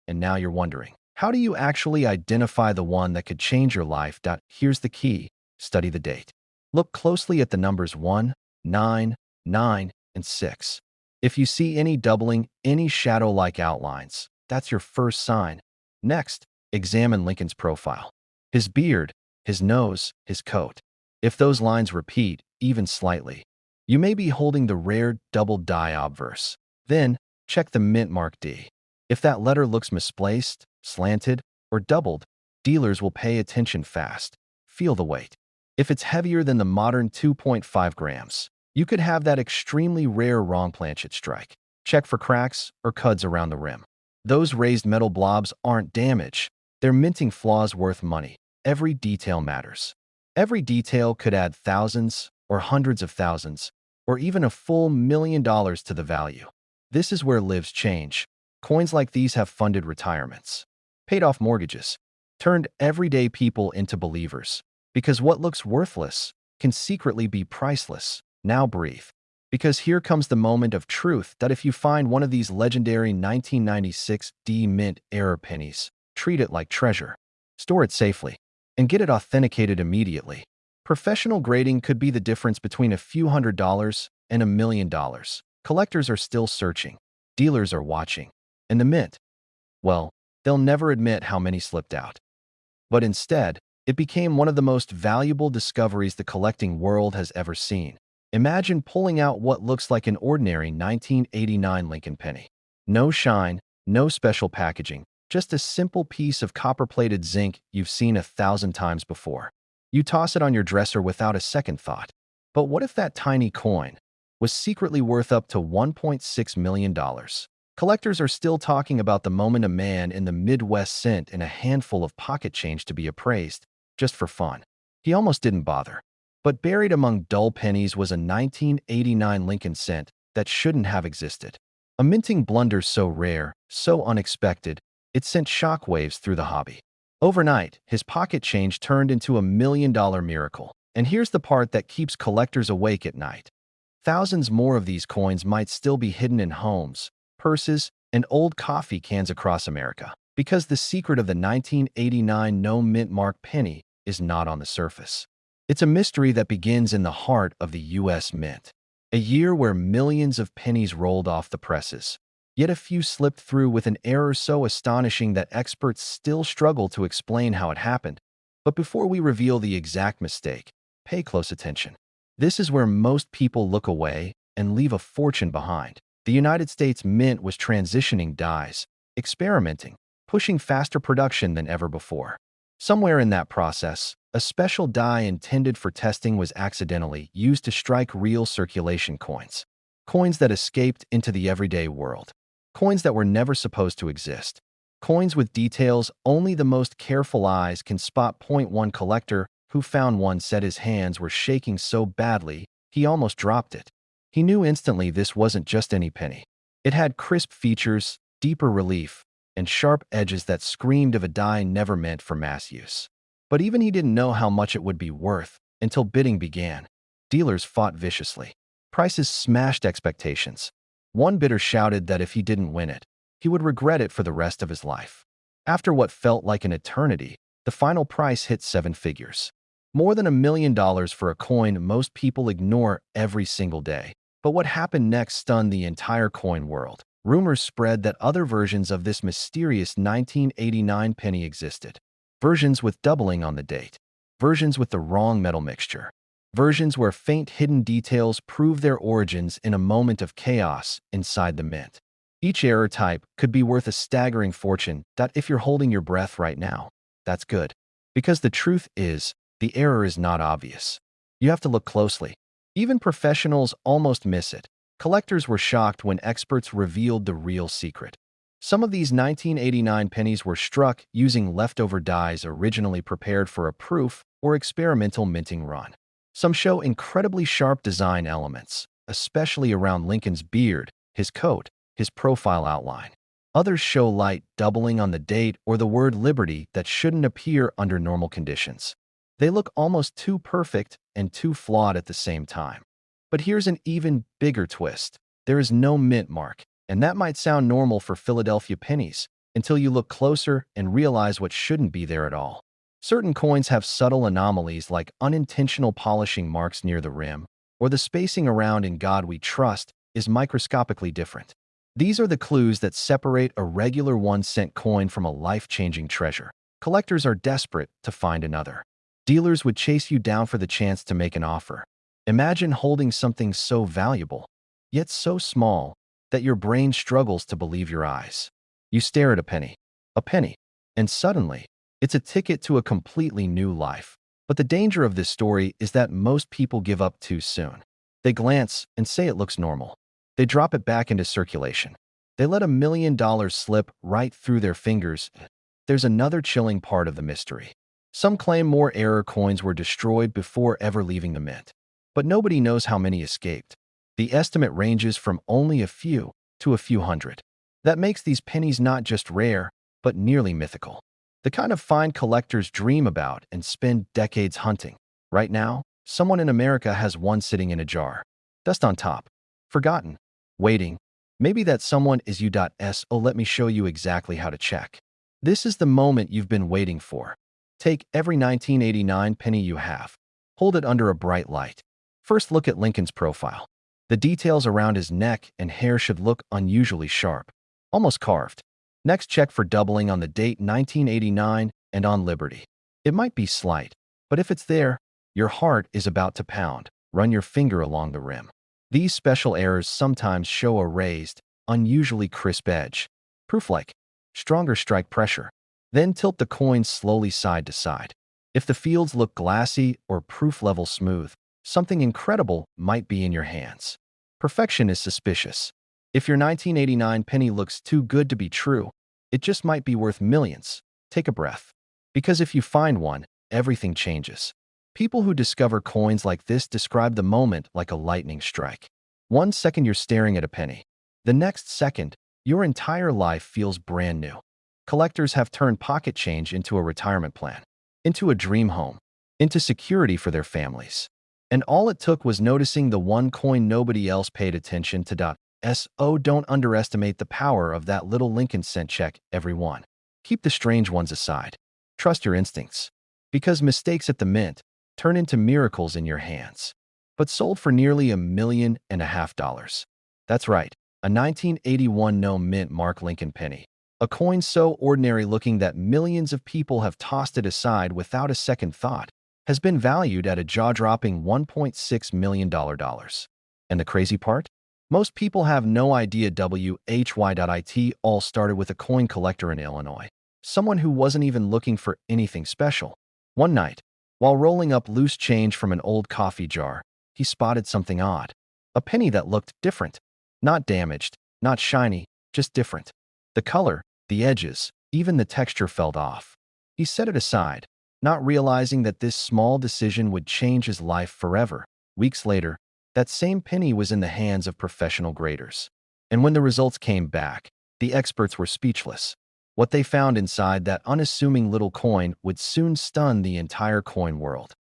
And now you're wondering, how do you actually identify the one that could change your life? Here's the key. Study the date. Look closely at the numbers 1, 9, 9, and 6. If you see any doubling, any shadow-like outlines, that's your first sign. Next, examine Lincoln's profile. His beard, his nose, his coat. If those lines repeat, even slightly, you may be holding the rare double die obverse. Then, check the mint mark D. If that letter looks misplaced, slanted, or doubled, dealers will pay attention fast. Feel the weight. If it's heavier than the modern 2.5 grams, you could have that extremely rare wrong planchet strike. Check for cracks or cuds around the rim. Those raised metal blobs aren't damage. They're minting flaws worth money. Every detail matters. Every detail could add thousands or hundreds of thousands, or even a full $1 million to the value. This is where lives change. Coins like these have funded retirements, paid off mortgages, turned everyday people into believers. Because what looks worthless can secretly be priceless. Now breathe. Because here comes the moment of truth. If you find one of these legendary 1996 D mint error pennies, treat it like treasure. Store it safely, and get it authenticated immediately. Professional grading could be the difference between a few $100s and $1 million. Collectors are still searching. Dealers are watching. And the mint, well, they'll never admit how many slipped out. But instead, it became one of the most valuable discoveries the collecting world has ever seen. Imagine pulling out what looks like an ordinary 1989 Lincoln penny. No shine, no special packaging, just a simple piece of copper-plated zinc you've seen 1,000 times before. You toss it on your dresser without a second thought. But what if that tiny coin was secretly worth up to $1.6 million? Collectors are still talking about the moment a man in the Midwest sent in a handful of pocket change to be appraised, just for fun. He almost didn't bother. But buried among dull pennies was a 1989 Lincoln cent that shouldn't have existed. A minting blunder so rare, so unexpected, it sent shockwaves through the hobby. Overnight, his pocket change turned into $1 million miracle. And here's the part that keeps collectors awake at night. Thousands more of these coins might still be hidden in homes, purses, and old coffee cans across America. Because the secret of the 1989 no mint mark penny is not on the surface. It's a mystery that begins in the heart of the U.S. Mint. A year where millions of pennies rolled off the presses. Yet a few slipped through with an error so astonishing that experts still struggle to explain how it happened. But before we reveal the exact mistake, pay close attention. This is where most people look away and leave a fortune behind. The United States Mint was transitioning dies, experimenting, pushing faster production than ever before. Somewhere in that process, a special die intended for testing was accidentally used to strike real circulation coins. Coins that escaped into the everyday world. Coins that were never supposed to exist. Coins with details only the most careful eyes can spot. One collector who found one said his hands were shaking so badly he almost dropped it. He knew instantly this wasn't just any penny. It had crisp features, deeper relief, and sharp edges that screamed of a die never meant for mass use. But even he didn't know how much it would be worth until bidding began. Dealers fought viciously. Prices smashed expectations. One bidder shouted that if he didn't win it, he would regret it for the rest of his life. After what felt like an eternity, the final price hit 7 figures. More than $1 million for a coin most people ignore every single day. But what happened next stunned the entire coin world. Rumors spread that other versions of this mysterious 1989 penny existed. Versions with doubling on the date. Versions with the wrong metal mixture. Versions where faint hidden details prove their origins in a moment of chaos inside the mint. Each error type could be worth a staggering fortune. If you're holding your breath right now, that's good. Because the truth is, the error is not obvious. You have to look closely. Even professionals almost miss it. Collectors were shocked when experts revealed the real secret. Some of these 1989 pennies were struck using leftover dies originally prepared for a proof or experimental minting run. Some show incredibly sharp design elements, especially around Lincoln's beard, his coat, his profile outline. Others show light doubling on the date or the word liberty that shouldn't appear under normal conditions. They look almost too perfect and too flawed at the same time. But here's an even bigger twist. There is no mint mark, and that might sound normal for Philadelphia pennies until you look closer and realize what shouldn't be there at all. Certain coins have subtle anomalies like unintentional polishing marks near the rim, or the spacing around "In God We Trust" is microscopically different. These are the clues that separate a regular 1-cent coin from a life-changing treasure. Collectors are desperate to find another. Dealers would chase you down for the chance to make an offer. Imagine holding something so valuable, yet so small, that your brain struggles to believe your eyes. You stare at a penny, and suddenly, it's a ticket to a completely new life. But the danger of this story is that most people give up too soon. They glance and say it looks normal. They drop it back into circulation. They let $1 million slip right through their fingers. There's another chilling part of the mystery. Some claim more error coins were destroyed before ever leaving the mint. But nobody knows how many escaped. The estimate ranges from only a few to a few hundred. That makes these pennies not just rare, but nearly mythical. The kind of find collectors dream about and spend decades hunting. Right now, someone in America has one sitting in a jar. Dust on top. Forgotten. Waiting. Maybe that someone is you.s. Oh, let me show you exactly how to check. This is the moment you've been waiting for. Take every 1989 penny you have. Hold it under a bright light. First, look at Lincoln's profile. The details around his neck and hair should look unusually sharp, almost carved. Next, check for doubling on the date 1989 and on Liberty. It might be slight, but if it's there, your heart is about to pound. Run your finger along the rim. These special errors sometimes show a raised, unusually crisp edge. Proof like stronger strike pressure. Then tilt the coin slowly side to side. If the fields look glassy or proof level smooth, something incredible might be in your hands. Perfection is suspicious. If your 1989 penny looks too good to be true, it just might be worth millions. Take a breath. Because if you find one, everything changes. People who discover coins like this describe the moment like a lightning strike. 1 second you're staring at a penny. The next second, your entire life feels brand new. collectors have turned pocket change into a retirement plan, into a dream home, into security for their families. And all it took was noticing the one coin nobody else paid attention to. So don't underestimate the power of that little Lincoln cent check, everyone. Keep the strange ones aside. Trust your instincts. Because mistakes at the mint turn into miracles in your hands. But sold for nearly $1.5 million. That's right, a 1981 no mint mark Lincoln penny. A coin so ordinary looking that millions of people have tossed it aside without a second thought, has been valued at a jaw-dropping $1.6 million. And the crazy part? Most people have no idea WHY.IT all started with a coin collector in Illinois, someone who wasn't even looking for anything special. One night, while rolling up loose change from an old coffee jar, he spotted something odd. A penny that looked different. Not damaged, not shiny, just different. The color, the edges, even the texture felt off. He set it aside, not realizing that this small decision would change his life forever. Weeks later, that same penny was in the hands of professional graders. And when the results came back, the experts were speechless. What they found inside that unassuming little coin would soon stun the entire coin world.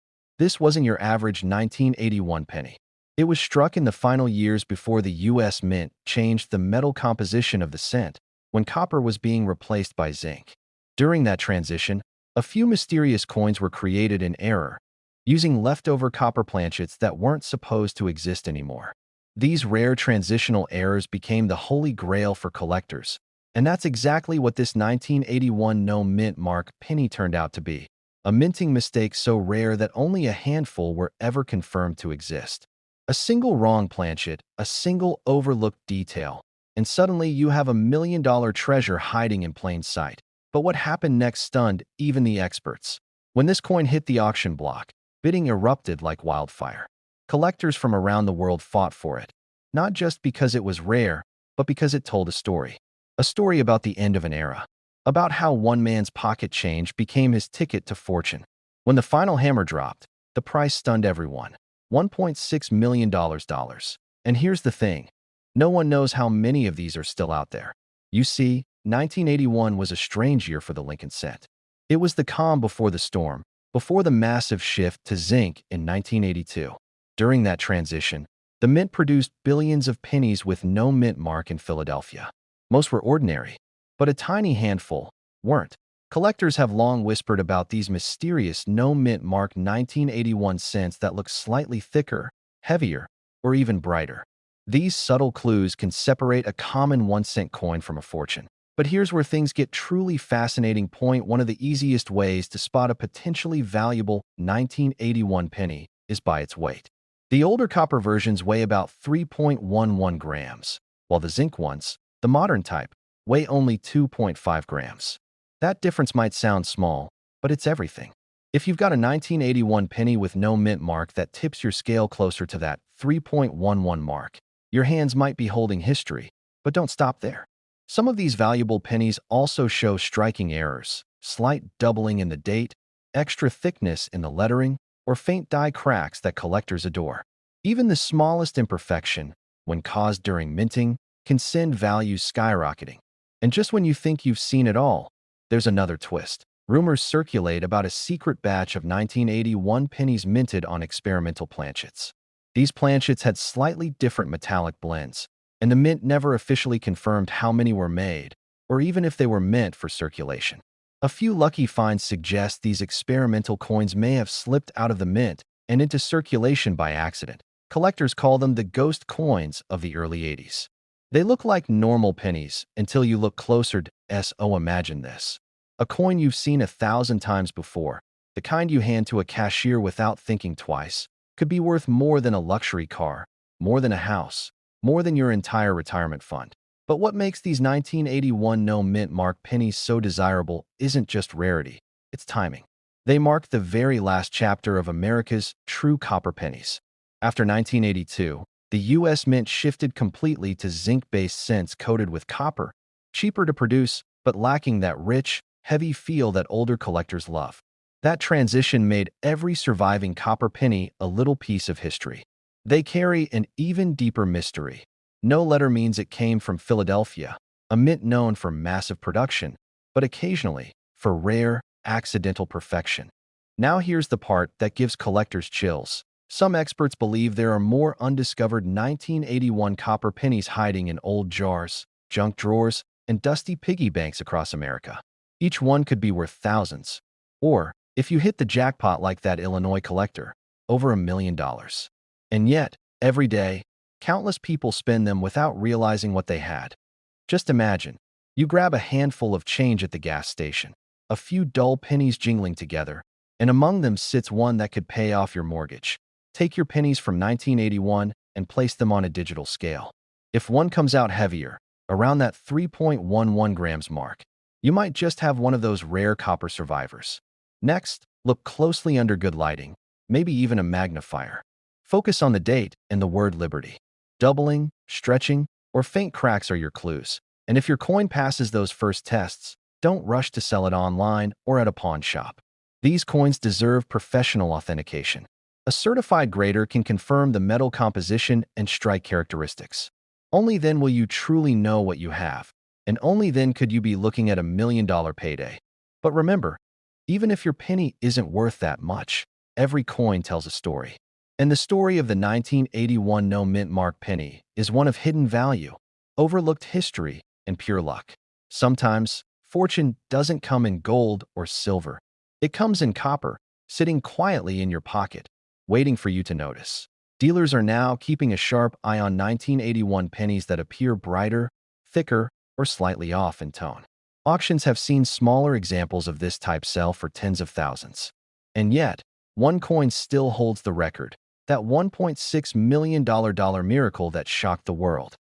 This wasn't your average 1981 penny. It was struck in the final years before the U.S. Mint changed the metal composition of the cent, when copper was being replaced by zinc. During that transition, a few mysterious coins were created in error, using leftover copper planchets that weren't supposed to exist anymore. These rare transitional errors became the holy grail for collectors, and that's exactly what this 1981 no mint mark penny turned out to be. A minting mistake so rare that only a handful were ever confirmed to exist. A single wrong planchet, a single overlooked detail, and suddenly you have $1 million treasure hiding in plain sight. But what happened next stunned even the experts. When this coin hit the auction block, bidding erupted like wildfire. Collectors from around the world fought for it, not just because it was rare, but because it told a story. A story about the end of an era, about how one man's pocket change became his ticket to fortune. When the final hammer dropped, the price stunned everyone. $1.6 million. And here's the thing. No one knows how many of these are still out there. You see, 1981 was a strange year for the Lincoln cent. It was the calm before the storm, before the massive shift to zinc in 1982. During that transition, the mint produced billions of pennies with no mint mark in Philadelphia. Most were ordinary, but a tiny handful weren't. Collectors have long whispered about these mysterious no mint mark 1981 cents that look slightly thicker, heavier, or even brighter. These subtle clues can separate a common 1-cent coin from a fortune. But here's where things get truly fascinating. One of the easiest ways to spot a potentially valuable 1981 penny is by its weight. The older copper versions weigh about 3.11 grams, while the zinc ones, the modern type, weigh only 2.5 grams. That difference might sound small, but it's everything. If you've got a 1981 penny with no mint mark that tips your scale closer to that 3.11 mark, your hands might be holding history, but don't stop there. Some of these valuable pennies also show striking errors, slight doubling in the date, extra thickness in the lettering, or faint die cracks that collectors adore. Even the smallest imperfection, when caused during minting, can send values skyrocketing. And just when you think you've seen it all, there's another twist. Rumors circulate about a secret batch of 1981 pennies minted on experimental planchets. These planchets had slightly different metallic blends, and the mint never officially confirmed how many were made, or even if they were meant for circulation. A few lucky finds suggest these experimental coins may have slipped out of the mint and into circulation by accident. Collectors call them the ghost coins of the early 80s. They look like normal pennies until you look closer. Imagine this. A coin you've seen 1,000 times before, the kind you hand to a cashier without thinking twice, could be worth more than a luxury car, more than a house, more than your entire retirement fund. But what makes these 1981 no mint mark pennies so desirable isn't just rarity, it's timing. They mark the very last chapter of America's true copper pennies. After 1982, the U.S. Mint shifted completely to zinc-based cents coated with copper, cheaper to produce, but lacking that rich, heavy feel that older collectors love. That transition made every surviving copper penny a little piece of history. They carry an even deeper mystery. No letter means it came from Philadelphia, a mint known for massive production, but occasionally for rare, accidental perfection. Now here's the part that gives collectors chills. Some experts believe there are more undiscovered 1981 copper pennies hiding in old jars, junk drawers, and dusty piggy banks across America. Each one could be worth thousands. Or, if you hit the jackpot like that Illinois collector, over $1 million. And yet, every day, countless people spend them without realizing what they had. Just imagine, you grab a handful of change at the gas station, a few dull pennies jingling together, and among them sits one that could pay off your mortgage. Take your pennies from 1981 and place them on a digital scale. If one comes out heavier, around that 3.11 grams mark, you might just have one of those rare copper survivors. Next, look closely under good lighting, maybe even a magnifier. Focus on the date and the word Liberty. Doubling, stretching, or faint cracks are your clues. And if your coin passes those first tests, don't rush to sell it online or at a pawn shop. These coins deserve professional authentication. A certified grader can confirm the metal composition and strike characteristics. Only then will you truly know what you have, and only then could you be looking at $1 million payday. But remember, even if your penny isn't worth that much, every coin tells a story. And the story of the 1981 no mint mark penny is one of hidden value, overlooked history, and pure luck. Sometimes, fortune doesn't come in gold or silver. It comes in copper, sitting quietly in your pocket, waiting for you to notice. Dealers are now keeping a sharp eye on 1981 pennies that appear brighter, thicker, or slightly off in tone. Auctions have seen smaller examples of this type sell for tens of thousands. And yet, one coin still holds the record, that $1.6 million miracle that shocked the world.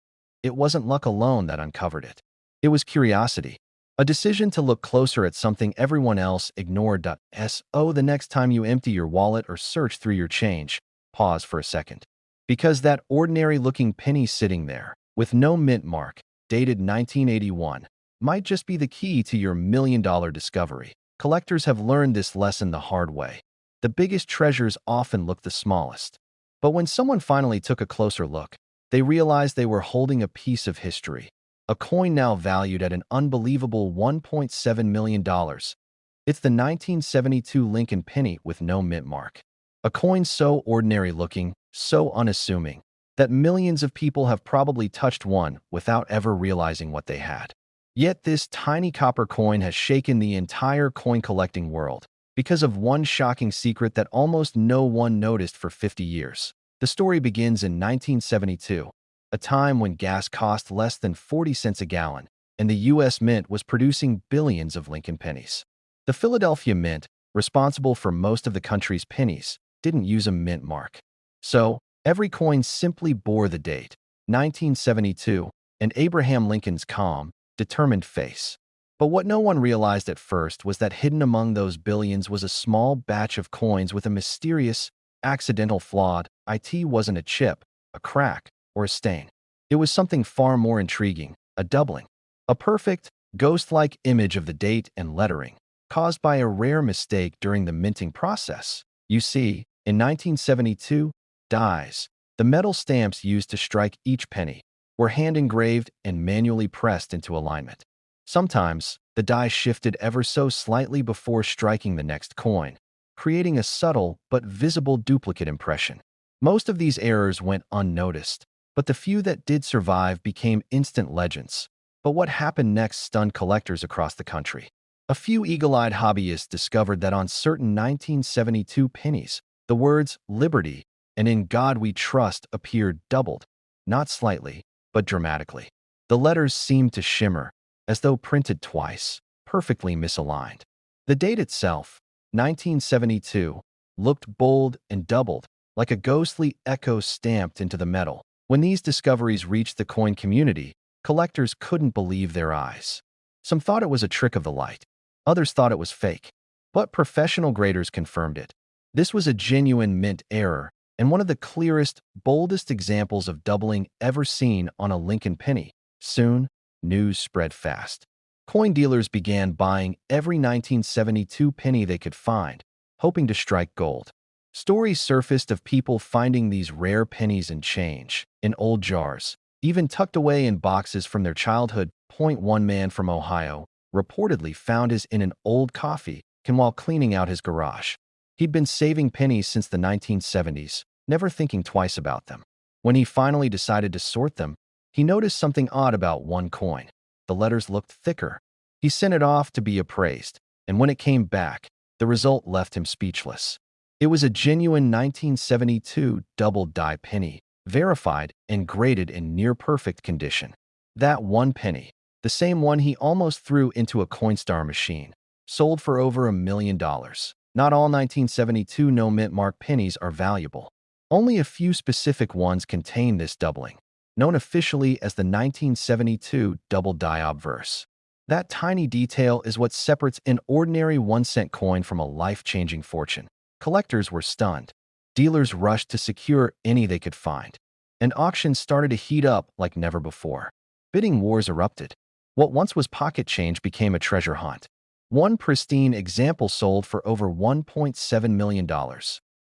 It wasn't luck alone that uncovered it. It was curiosity, a decision to look closer at something everyone else ignored. So the next time you empty your wallet or search through your change, pause for a second. Because that ordinary-looking penny sitting there, with no mint mark, dated 1981, might just be the key to your million-dollar discovery. Collectors have learned this lesson the hard way. The biggest treasures often look the smallest. But when someone finally took a closer look, they realized they were holding a piece of history, a coin now valued at an unbelievable $1.7 million. It's the 1972 Lincoln penny with no mint mark. A coin so ordinary-looking, so unassuming, that millions of people have probably touched one without ever realizing what they had. Yet this tiny copper coin has shaken the entire coin-collecting world because of one shocking secret that almost no one noticed for 50 years. The story begins in 1972, a time when gas cost less than 40 cents a gallon, and the U.S. Mint was producing billions of Lincoln pennies. The Philadelphia Mint, responsible for most of the country's pennies, didn't use a mint mark. So, every coin simply bore the date, 1972, and Abraham Lincoln's calm, determined face. But what no one realized at first was that hidden among those billions was a small batch of coins with a mysterious, accidental flaw. It wasn't a chip, a crack, or a stain. It was something far more intriguing, a doubling. A perfect, ghost-like image of the date and lettering, caused by a rare mistake during the minting process. You see, in 1972, dies, the metal stamps used to strike each penny, were hand-engraved and manually pressed into alignment. Sometimes, the die shifted ever so slightly before striking the next coin, creating a subtle but visible duplicate impression. Most of these errors went unnoticed, but the few that did survive became instant legends. But what happened next stunned collectors across the country. A few eagle-eyed hobbyists discovered that on certain 1972 pennies, the words Liberty and In God We Trust appeared doubled, not slightly, but dramatically. The letters seemed to shimmer, as though printed twice, perfectly misaligned. The date itself, 1972, looked bold and doubled, like a ghostly echo stamped into the metal. When these discoveries reached the coin community, collectors couldn't believe their eyes. Some thought it was a trick of the light. Others thought it was fake. But professional graders confirmed it. This was a genuine mint error, and one of the clearest, boldest examples of doubling ever seen on a Lincoln penny. Soon, news spread fast. Coin dealers began buying every 1972 penny they could find, hoping to strike gold. Stories surfaced of people finding these rare pennies and change in old jars, even tucked away in boxes from their childhood. One man from Ohio, reportedly found his in an old coffee can while cleaning out his garage. He'd been saving pennies since the 1970s, never thinking twice about them. When he finally decided to sort them, he noticed something odd about one coin. The letters looked thicker. He sent it off to be appraised, and when it came back, the result left him speechless. It was a genuine 1972 double-die penny, verified and graded in near-perfect condition. That one penny, the same one he almost threw into a Coinstar machine, sold for over $1 million. Not all 1972 no-mint mark pennies are valuable. Only a few specific ones contain this doubling, known officially as the 1972 double-die obverse. That tiny detail is what separates an ordinary 1-cent coin from a life-changing fortune. Collectors were stunned. Dealers rushed to secure any they could find, and auctions started to heat up like never before. Bidding wars erupted. What once was pocket change became a treasure hunt. One pristine example sold for over $1.7 million,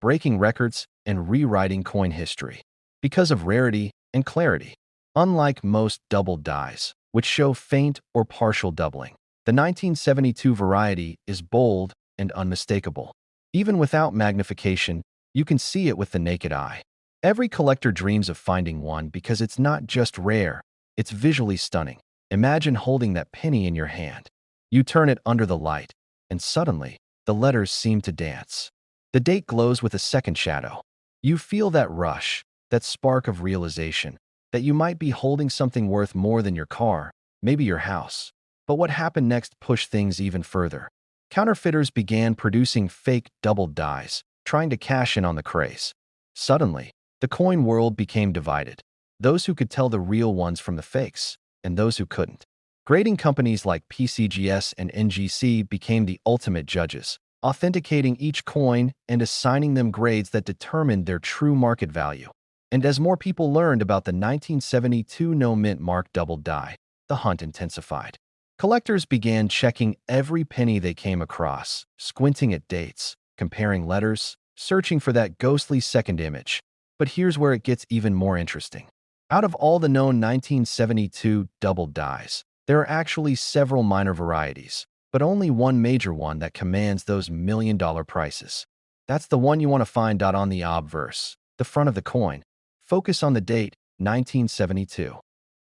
breaking records and rewriting coin history because of rarity and clarity. Unlike most double dies, which show faint or partial doubling, the 1972 variety is bold and unmistakable. Even without magnification, you can see it with the naked eye. Every collector dreams of finding one because it's not just rare, it's visually stunning. Imagine holding that penny in your hand. You turn it under the light, and suddenly, the letters seem to dance. The date glows with a second shadow. You feel that rush, that spark of realization, that you might be holding something worth more than your car, maybe your house. But what happened next pushed things even further. Counterfeiters began producing fake double dies, trying to cash in on the craze. Suddenly, the coin world became divided. Those who could tell the real ones from the fakes, and those who couldn't. Grading companies like PCGS and NGC became the ultimate judges, authenticating each coin and assigning them grades that determined their true market value. And as more people learned about the 1972 no-mint mark double die, the hunt intensified. Collectors began checking every penny they came across, squinting at dates, comparing letters, searching for that ghostly second image. But here's where it gets even more interesting. Out of all the known 1972 double dies, there are actually several minor varieties, but only one major one that commands those million-dollar prices. That's the one you want to find. On the obverse, the front of the coin, focus on the date, 1972.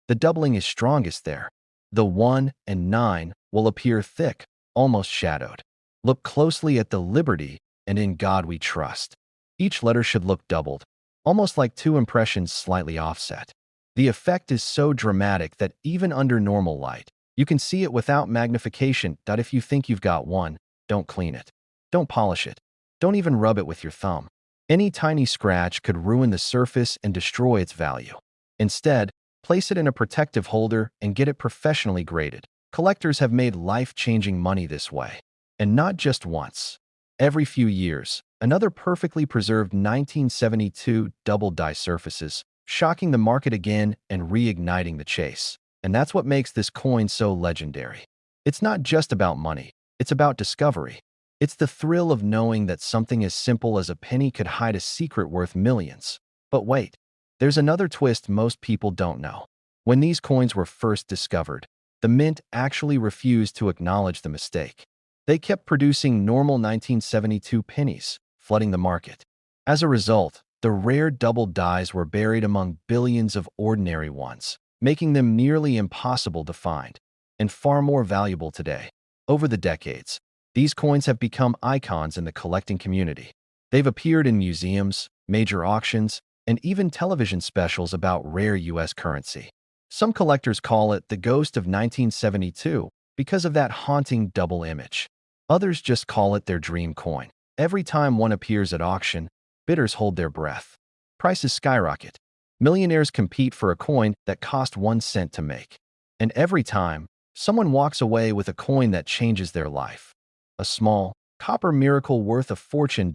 The doubling is strongest there. The 1 and 9 will appear thick, almost shadowed. Look closely at the Liberty and In God We Trust. Each letter should look doubled, almost like two impressions slightly offset. The effect is so dramatic that even under normal light, you can see it without magnification. If you think you've got one, don't clean it. Don't polish it. Don't even rub it with your thumb. Any tiny scratch could ruin the surface and destroy its value. Instead, place it in a protective holder and get it professionally graded. Collectors have made life-changing money this way. And not just once. Every few years, another perfectly preserved 1972 double die surfaces, shocking the market again and reigniting the chase. And that's what makes this coin so legendary. It's not just about money, it's about discovery. It's the thrill of knowing that something as simple as a penny could hide a secret worth millions. But wait, there's another twist most people don't know. When these coins were first discovered, the mint actually refused to acknowledge the mistake. They kept producing normal 1972 pennies, flooding the market. As a result, the rare double dies were buried among billions of ordinary ones, making them nearly impossible to find, and far more valuable today. Over the decades, these coins have become icons in the collecting community. They've appeared in museums, major auctions, and even television specials about rare U.S. currency. Some collectors call it the ghost of 1972 because of that haunting double image. Others just call it their dream coin. Every time one appears at auction, bidders hold their breath. Prices skyrocket. Millionaires compete for a coin that cost 1 cent to make. And every time, someone walks away with a coin that changes their life. A small, copper miracle worth a fortune.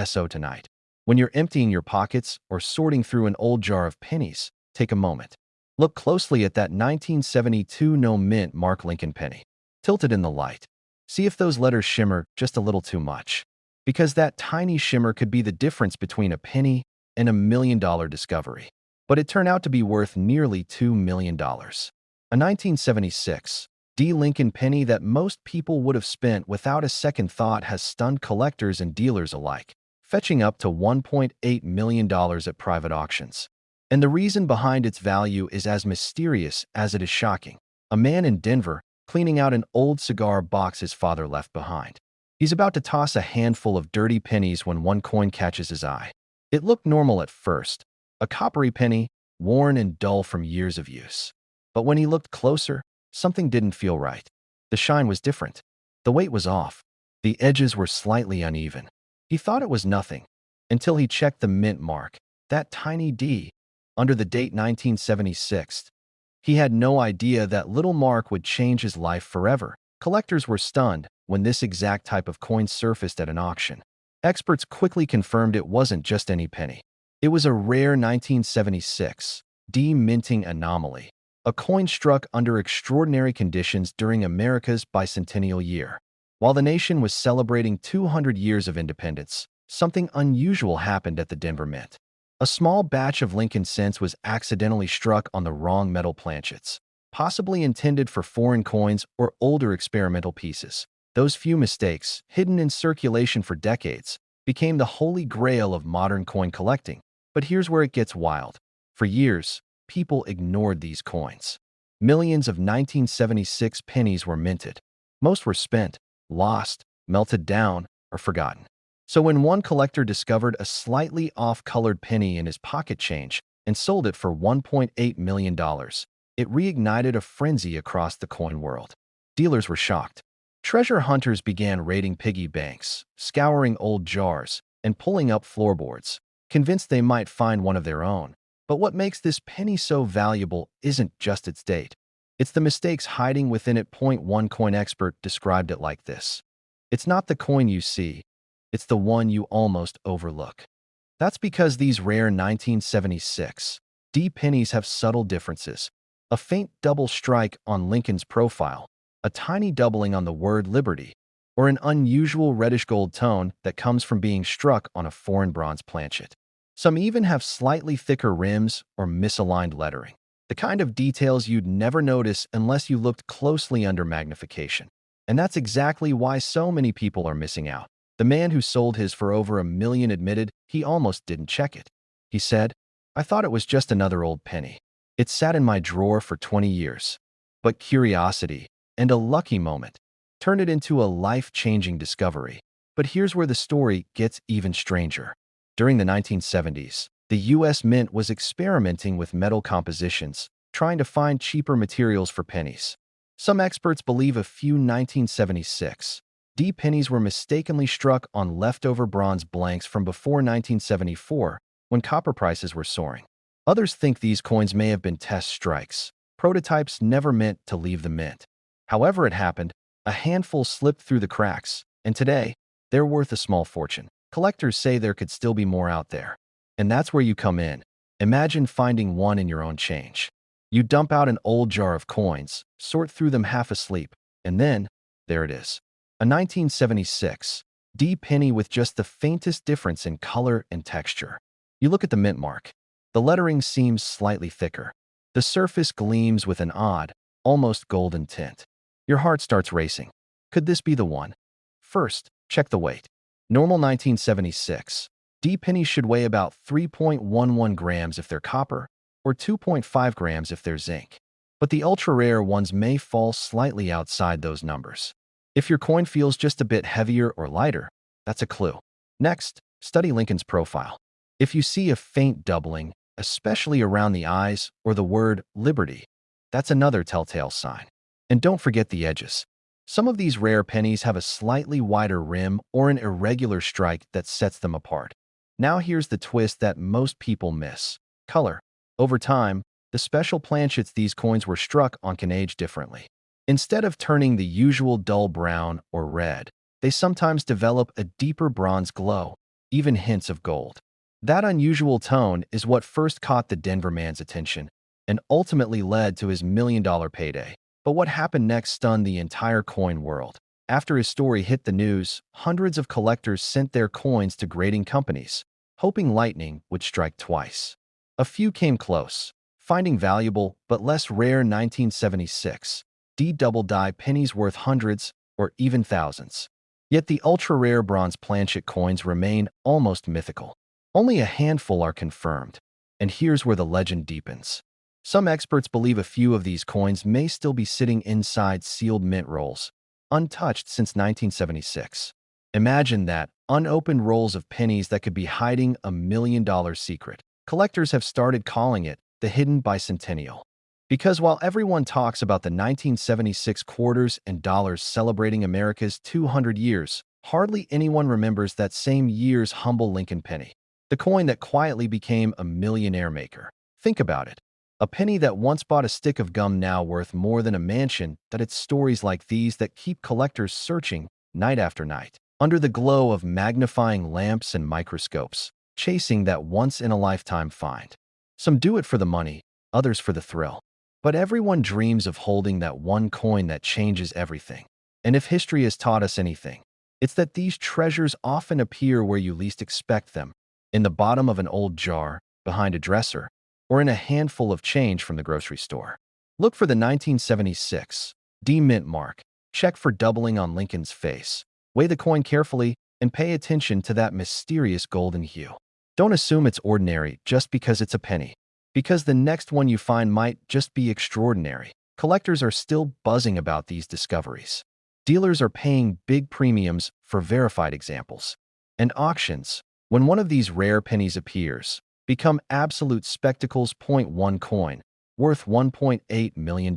So tonight, when you're emptying your pockets or sorting through an old jar of pennies, take a moment. Look closely at that 1972 no-mint Mark Lincoln penny. Tilt it in the light. See if those letters shimmer just a little too much. Because that tiny shimmer could be the difference between a penny and $1 million discovery. But it turned out to be worth nearly $2 million. A 1976 D. Lincoln penny that most people would have spent without a second thought has stunned collectors and dealers alike, fetching up to $1.8 million at private auctions. And the reason behind its value is as mysterious as it is shocking. A man in Denver cleaning out an old cigar box his father left behind. He's about to toss a handful of dirty pennies when one coin catches his eye. It looked normal at first, a coppery penny, worn and dull from years of use. But when he looked closer, something didn't feel right. The shine was different. The weight was off. The edges were slightly uneven. He thought it was nothing, until he checked the mint mark, that tiny D, under the date 1976. He had no idea that little mark would change his life forever. Collectors were stunned when this exact type of coin surfaced at an auction. Experts quickly confirmed it wasn't just any penny. It was a rare 1976 de-minting anomaly, a coin struck under extraordinary conditions during America's bicentennial year. While the nation was celebrating 200 years of independence, something unusual happened at the Denver Mint. A small batch of Lincoln cents was accidentally struck on the wrong metal planchets, possibly intended for foreign coins or older experimental pieces. Those few mistakes, hidden in circulation for decades, became the holy grail of modern coin collecting. But here's where it gets wild. For years, people ignored these coins. Millions of 1976 pennies were minted. Most were spent, lost, melted down, or forgotten. So when one collector discovered a slightly off-colored penny in his pocket change and sold it for $1.8 million, it reignited a frenzy across the coin world. Dealers were shocked. Treasure hunters began raiding piggy banks, scouring old jars, and pulling up floorboards, convinced they might find one of their own. But what makes this penny so valuable isn't just its date. It's the mistakes hiding within it. One coin expert described it like this: "It's not the coin you see, it's the one you almost overlook." That's because these rare 1976 D pennies have subtle differences. A faint double strike on Lincoln's profile, a tiny doubling on the word liberty, or an unusual reddish-gold tone that comes from being struck on a foreign bronze planchet. Some even have slightly thicker rims or misaligned lettering, the kind of details you'd never notice unless you looked closely under magnification. And that's exactly why so many people are missing out. The man who sold his for over $1 million admitted he almost didn't check it. He said, "I thought it was just another old penny. It sat in my drawer for 20 years. But curiosity, and a lucky moment, turned it into a life-changing discovery." But here's where the story gets even stranger. During the 1970s, the U.S. Mint was experimenting with metal compositions, trying to find cheaper materials for pennies. Some experts believe a few 1976 D pennies were mistakenly struck on leftover bronze blanks from before 1974, when copper prices were soaring. Others think these coins may have been test strikes, prototypes never meant to leave the mint. However it happened, a handful slipped through the cracks, and today, they're worth a small fortune. Collectors say there could still be more out there. And that's where you come in. Imagine finding one in your own change. You dump out an old jar of coins, sort through them half asleep, and then, there it is. A 1976 D penny with just the faintest difference in color and texture. You look at the mint mark. The lettering seems slightly thicker. The surface gleams with an odd, almost golden tint. Your heart starts racing. Could this be the one? First, check the weight. Normal 1976 D pennies should weigh about 3.11 grams if they're copper, or 2.5 grams if they're zinc. But the ultra-rare ones may fall slightly outside those numbers. If your coin feels just a bit heavier or lighter, that's a clue. Next, study Lincoln's profile. If you see a faint doubling, especially around the eyes or the word liberty, that's another telltale sign. And don't forget the edges. Some of these rare pennies have a slightly wider rim or an irregular strike that sets them apart. Now here's the twist that most people miss: color. Over time, the special planchets these coins were struck on can age differently. Instead of turning the usual dull brown or red, they sometimes develop a deeper bronze glow, even hints of gold. That unusual tone is what first caught the Denver man's attention and ultimately led to his million-dollar payday. But what happened next stunned the entire coin world. After his story hit the news, hundreds of collectors sent their coins to grading companies, hoping lightning would strike twice. A few came close, finding valuable but less rare 1976 double die pennies worth hundreds or even thousands. Yet the ultra-rare bronze planchet coins remain almost mythical. Only a handful are confirmed. And here's where the legend deepens. Some experts believe a few of these coins may still be sitting inside sealed mint rolls, untouched since 1976. Imagine that, unopened rolls of pennies that could be hiding a $1 million secret. Collectors have started calling it the hidden bicentennial. Because while everyone talks about the 1976 quarters and dollars celebrating America's 200 years, hardly anyone remembers that same year's humble Lincoln penny, the coin that quietly became a millionaire maker. Think about it. A penny that once bought a stick of gum now worth more than a mansion. That it's stories like these that keep collectors searching night after night, under the glow of magnifying lamps and microscopes, chasing that once-in-a-lifetime find. Some do it for the money, others for the thrill. But everyone dreams of holding that one coin that changes everything. And if history has taught us anything, it's that these treasures often appear where you least expect them, in the bottom of an old jar, behind a dresser, or in a handful of change from the grocery store. Look for the 1976 D mint mark. Check for doubling on Lincoln's face. Weigh the coin carefully and pay attention to that mysterious golden hue. Don't assume it's ordinary just because it's a penny, because the next one you find might just be extraordinary. Collectors are still buzzing about these discoveries. Dealers are paying big premiums for verified examples. And auctions, when one of these rare pennies appears, become absolute spectacles. One coin, worth $1.8 million.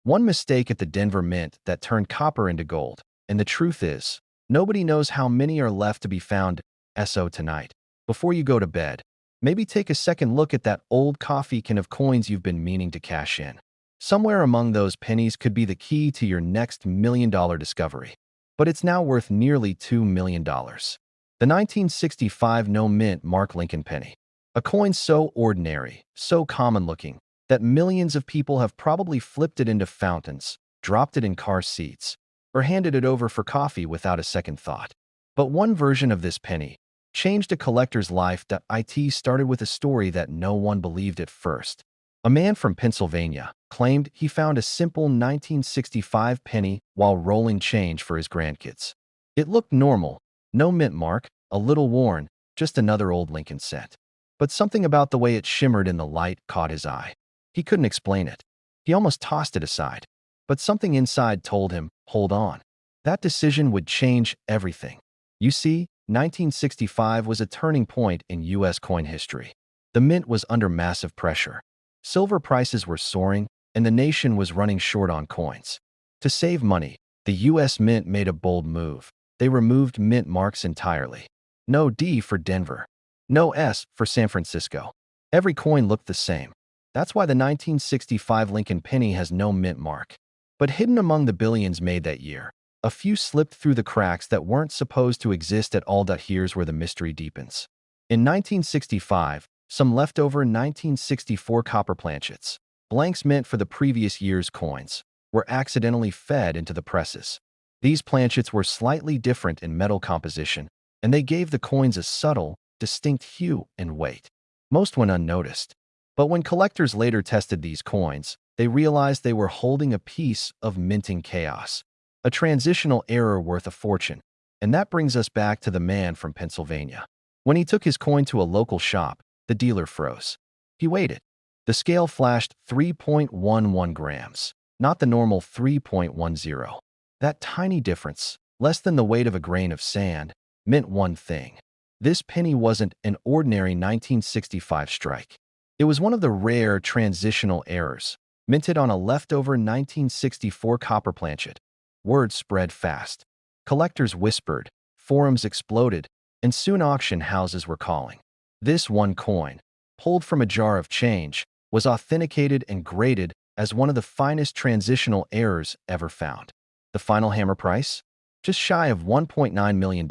One mistake at the Denver Mint that turned copper into gold. And the truth is, nobody knows how many are left to be found. So tonight, before you go to bed, maybe take a second look at that old coffee can of coins you've been meaning to cash in. Somewhere among those pennies could be the key to your next $1 million discovery. But it's now worth nearly $2 million. The 1965 no mint mark Lincoln penny. A coin so ordinary, so common-looking, that millions of people have probably flipped it into fountains, dropped it in car seats, or handed it over for coffee without a second thought. But one version of this penny changed a collector's life. It started with a story that no one believed at first. A man from Pennsylvania claimed he found a simple 1965 penny while rolling change for his grandkids. It looked normal, no mint mark, a little worn, just another old Lincoln cent. But something about the way it shimmered in the light caught his eye. He couldn't explain it. He almost tossed it aside. But something inside told him, hold on. That decision would change everything. You see, 1965 was a turning point in U.S. coin history. The mint was under massive pressure. Silver prices were soaring, and the nation was running short on coins. To save money, the U.S. Mint made a bold move. They removed mint marks entirely. No D for Denver. No S for San Francisco. Every coin looked the same. That's why the 1965 Lincoln penny has no mint mark. But hidden among the billions made that year, a few slipped through the cracks that weren't supposed to exist at all. Here's where the mystery deepens. In 1965, some leftover 1964 copper planchets, blanks meant for the previous year's coins, were accidentally fed into the presses. These planchets were slightly different in metal composition, and they gave the coins a subtle, distinct hue and weight. Most went unnoticed. But when collectors later tested these coins, they realized they were holding a piece of minting chaos, a transitional error worth a fortune. And that brings us back to the man from Pennsylvania. When he took his coin to a local shop, the dealer froze. He waited. The scale flashed 3.11 grams, not the normal 3.10. That tiny difference, less than the weight of a grain of sand, meant one thing. This penny wasn't an ordinary 1965 strike. It was one of the rare transitional errors, minted on a leftover 1964 copper planchet. Word spread fast. Collectors whispered, forums exploded, and soon auction houses were calling. This one coin, pulled from a jar of change, was authenticated and graded as one of the finest transitional errors ever found. The final hammer price? Just shy of $1.9 million.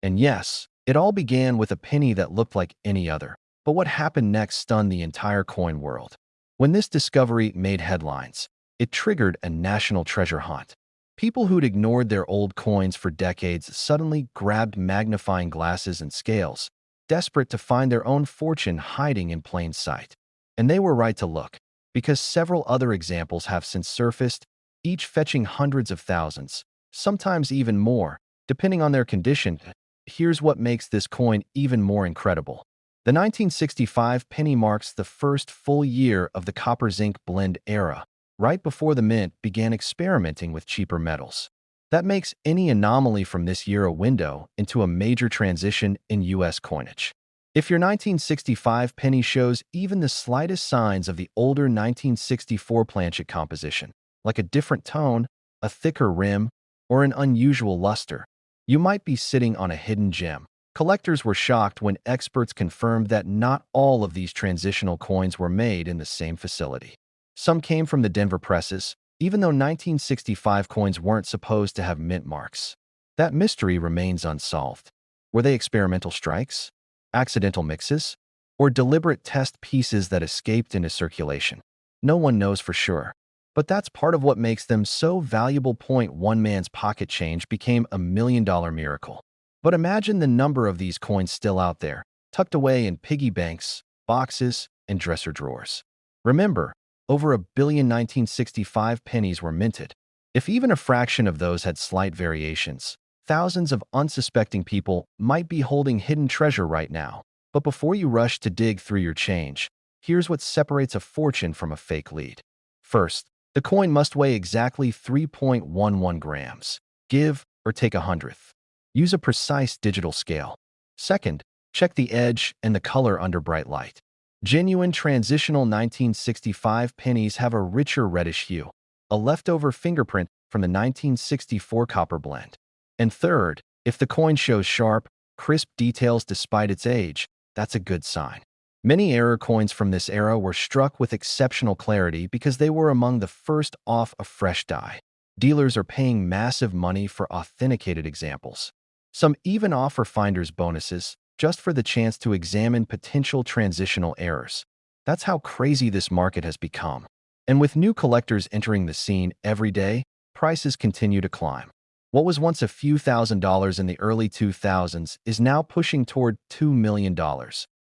And yes, it all began with a penny that looked like any other. But what happened next stunned the entire coin world. When this discovery made headlines, it triggered a national treasure hunt. People who'd ignored their old coins for decades suddenly grabbed magnifying glasses and scales, desperate to find their own fortune hiding in plain sight. And they were right to look. because several other examples have since surfaced, each fetching hundreds of thousands, sometimes even more, depending on their condition. Here's what makes this coin even more incredible. The 1965 penny marks the first full year of the copper-zinc blend era, right before the mint began experimenting with cheaper metals. That makes any anomaly from this year a window into a major transition in U.S. coinage. If your 1965 penny shows even the slightest signs of the older 1964 planchet composition, like a different tone, a thicker rim, or an unusual luster, you might be sitting on a hidden gem. Collectors were shocked when experts confirmed that not all of these transitional coins were made in the same facility. Some came from the Denver presses, even though 1965 coins weren't supposed to have mint marks. That mystery remains unsolved. Were they experimental strikes, accidental mixes, or deliberate test pieces that escaped into circulation? No one knows for sure. But that's part of what makes them so valuable. One man's pocket change became a $1 million miracle. But imagine the number of these coins still out there, tucked away in piggy banks, boxes, and dresser drawers. Remember, over 1 billion 1965 pennies were minted. If even a fraction of those had slight variations, thousands of unsuspecting people might be holding hidden treasure right now. But before you rush to dig through your change, here's what separates a fortune from a fake lead. First, the coin must weigh exactly 3.11 grams. Give or take a hundredth. Use a precise digital scale. Second, check the edge and the color under bright light. Genuine transitional 1965 pennies have a richer reddish hue, a leftover fingerprint from the 1964 copper blend. And third, if the coin shows sharp, crisp details despite its age, that's a good sign. Many error coins from this era were struck with exceptional clarity because they were among the first off a fresh die. Dealers are paying massive money for authenticated examples. Some even offer finders bonuses just for the chance to examine potential transitional errors. That's how crazy this market has become. And with new collectors entering the scene every day, prices continue to climb. What was once a few $1,000s in the early 2000s is now pushing toward $2 million.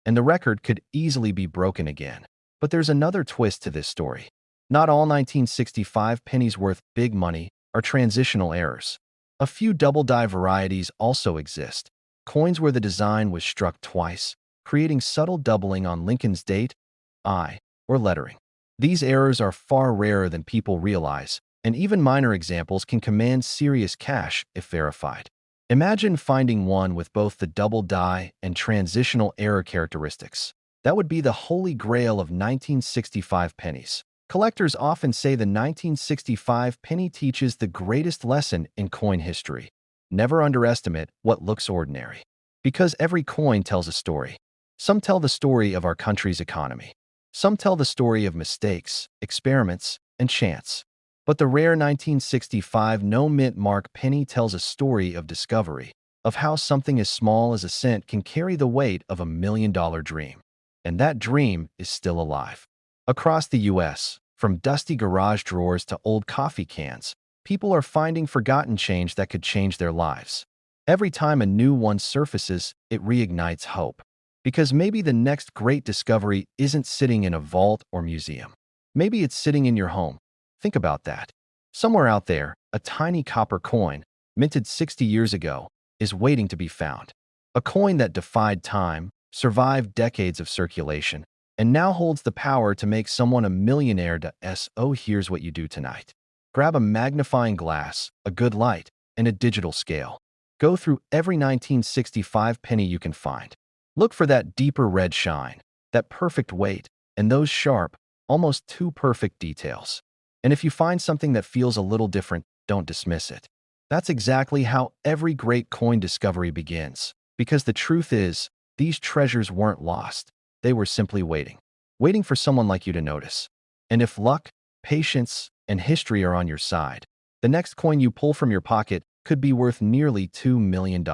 And the record could easily be broken again. But there's another twist to this story. Not all 1965 pennies worth big money are transitional errors. A few double-die varieties also exist, coins where the design was struck twice, creating subtle doubling on Lincoln's date, eye, or lettering. These errors are far rarer than people realize, and even minor examples can command serious cash if verified. Imagine finding one with both the double die and transitional error characteristics. That would be the holy grail of 1965 pennies. Collectors often say the 1965 penny teaches the greatest lesson in coin history. Never underestimate what looks ordinary. Because every coin tells a story. Some tell the story of our country's economy. Some tell the story of mistakes, experiments, and chance. But the rare 1965 no-mint mark penny tells a story of discovery, of how something as small as a cent can carry the weight of $1 million dream. And that dream is still alive. Across the U.S., from dusty garage drawers to old coffee cans, people are finding forgotten change that could change their lives. Every time a new one surfaces, it reignites hope. Because maybe the next great discovery isn't sitting in a vault or museum. Maybe it's sitting in your home. Think about that. Somewhere out there, a tiny copper coin, minted 60 years ago, is waiting to be found. A coin that defied time, survived decades of circulation, and now holds the power to make someone a millionaire. So here's what you do tonight. Grab a magnifying glass, a good light, and a digital scale. Go through every 1965 penny you can find. Look for that deeper red shine, that perfect weight, and those sharp, almost too perfect details. And if you find something that feels a little different, don't dismiss it. That's exactly how every great coin discovery begins. Because the truth is, these treasures weren't lost. They were simply waiting. Waiting for someone like you to notice. And if luck, patience, and history are on your side, the next coin you pull from your pocket could be worth nearly $2 million.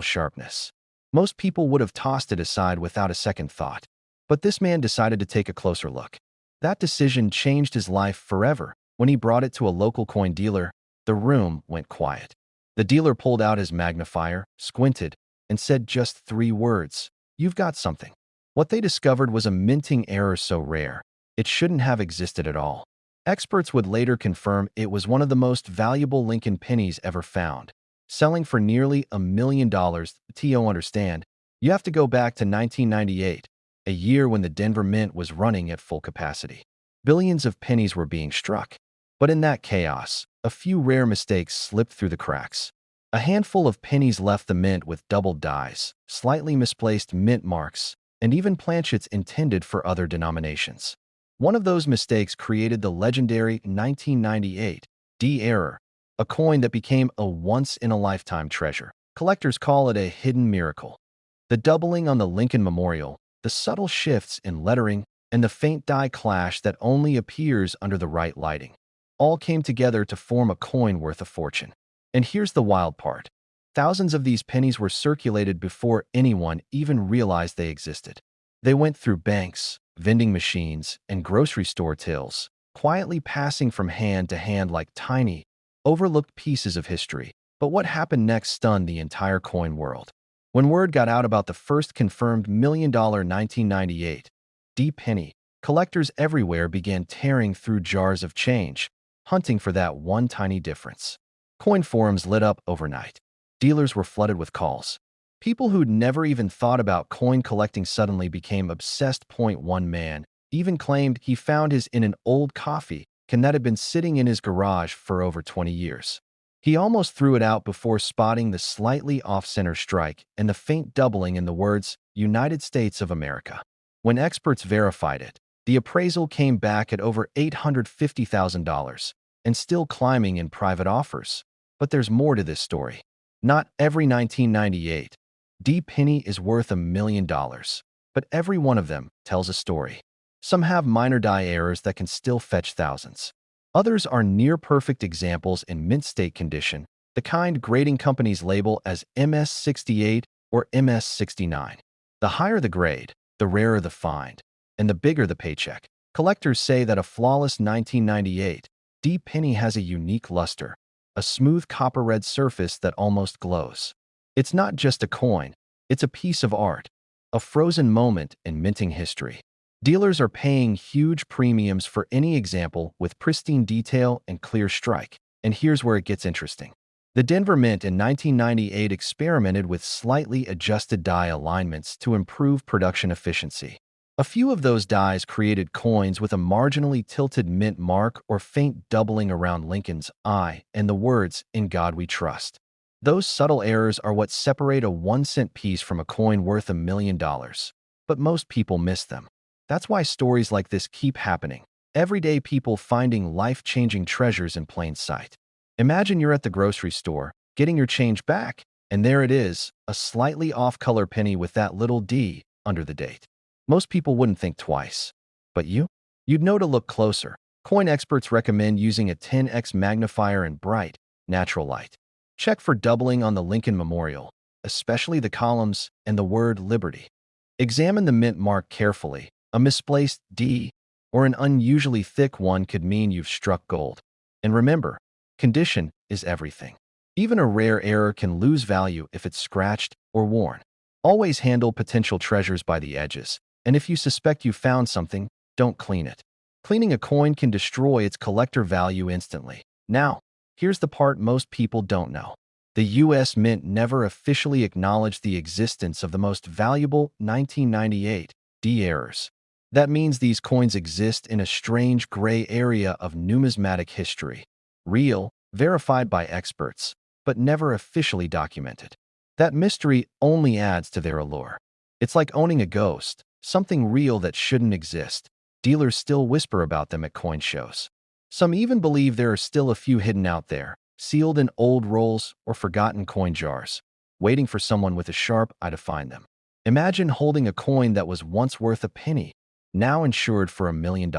Sharpness. Most people would have tossed it aside without a second thought. But this man decided to take a closer look. That decision changed his life forever. When he brought it to a local coin dealer, the room went quiet. The dealer pulled out his magnifier, squinted, and said just 3 words. "You've got something." What they discovered was a minting error so rare, It shouldn't have existed at all. Experts would later confirm it was one of the most valuable Lincoln pennies ever found, selling for nearly $1 million. To understand, you have to go back to 1998, a year when the Denver Mint was running at full capacity. Billions of pennies were being struck. But in that chaos, a few rare mistakes slipped through the cracks. A handful of pennies left the mint with doubled dies, slightly misplaced mint marks, and even planchets intended for other denominations. One of those mistakes created the legendary 1998 D error, a coin that became a once-in-a-lifetime treasure. Collectors call it a hidden miracle. The doubling on the Lincoln Memorial, the subtle shifts in lettering, and the faint die clash that only appears under the right lighting all came together to form a coin worth a fortune. And here's the wild part. Thousands of these pennies were circulated before anyone even realized they existed. They went through banks, vending machines, and grocery store tills, quietly passing from hand to hand like tiny, overlooked pieces of history. But what happened next stunned the entire coin world. When word got out about the first confirmed $1 million 1998 D penny, collectors everywhere began tearing through jars of change, hunting for that one tiny difference. Coin forums lit up overnight. Dealers were flooded with calls. People who'd never even thought about coin collecting suddenly became obsessed. One man even claimed he found his in an old coffee can that had been sitting in his garage for over 20 years. He almost threw it out before spotting the slightly off-center strike and the faint doubling in the words, United States of America. When experts verified it, the appraisal came back at over $850,000 and still climbing in private offers. But there's more to this story. Not every 1998 D penny is worth $1 million, but every one of them tells a story. Some have minor die errors that can still fetch thousands. Others are near-perfect examples in mint state condition, the kind grading companies label as MS68 or MS69. The higher the grade, the rarer the find, and the bigger the paycheck. Collectors say that a flawless 1998 D penny has a unique luster, a smooth copper-red surface that almost glows. It's not just a coin, it's a piece of art, a frozen moment in minting history. Dealers are paying huge premiums for any example with pristine detail and clear strike. And here's where it gets interesting. The Denver Mint in 1998 experimented with slightly adjusted die alignments to improve production efficiency. A few of those dies created coins with a marginally tilted mint mark or faint doubling around Lincoln's I and the words, "In God We Trust." Those subtle errors are what separate a 1-cent piece from a coin worth $1 million. But most people miss them. That's why stories like this keep happening. Everyday people finding life-changing treasures in plain sight. Imagine you're at the grocery store, getting your change back, and there it is, a slightly off-color penny with that little D under the date. Most people wouldn't think twice. But you? You'd know to look closer. Coin experts recommend using a 10x magnifier in bright, natural light. Check for doubling on the Lincoln Memorial, especially the columns and the word Liberty. Examine the mint mark carefully. A misplaced D or an unusually thick one could mean you've struck gold. And remember, condition is everything. Even a rare error can lose value if it's scratched or worn. Always handle potential treasures by the edges. And if you suspect you found something, don't clean it. Cleaning a coin can destroy its collector value instantly. Now, here's the part most people don't know. The U.S. Mint never officially acknowledged the existence of the most valuable 1998 D errors. That means these coins exist in a strange gray area of numismatic history. Real, verified by experts, but never officially documented. That mystery only adds to their allure. It's like owning a ghost, something real that shouldn't exist. Dealers still whisper about them at coin shows. Some even believe there are still a few hidden out there, sealed in old rolls or forgotten coin jars, waiting for someone with a sharp eye to find them. Imagine holding a coin that was once worth a penny, now insured for $1 million.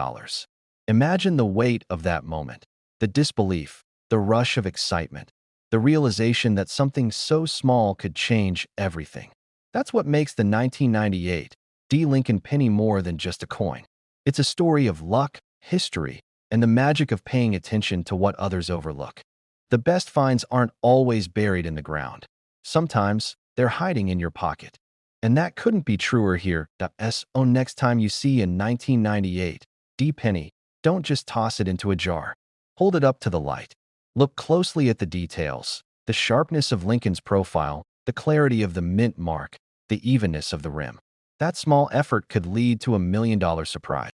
Imagine the weight of that moment, the disbelief, the rush of excitement, the realization that something so small could change everything. That's what makes the 1998 D Lincoln penny more than just a coin. It's a story of luck, history, and the magic of paying attention to what others overlook. The best finds aren't always buried in the ground. Sometimes they're hiding in your pocket. And that couldn't be truer here. So next time you see a 1998 D penny, don't just toss it into a jar. Hold it up to the light. Look closely at the details, the sharpness of Lincoln's profile, the clarity of the mint mark, the evenness of the rim. That small effort could lead to $1 million surprise.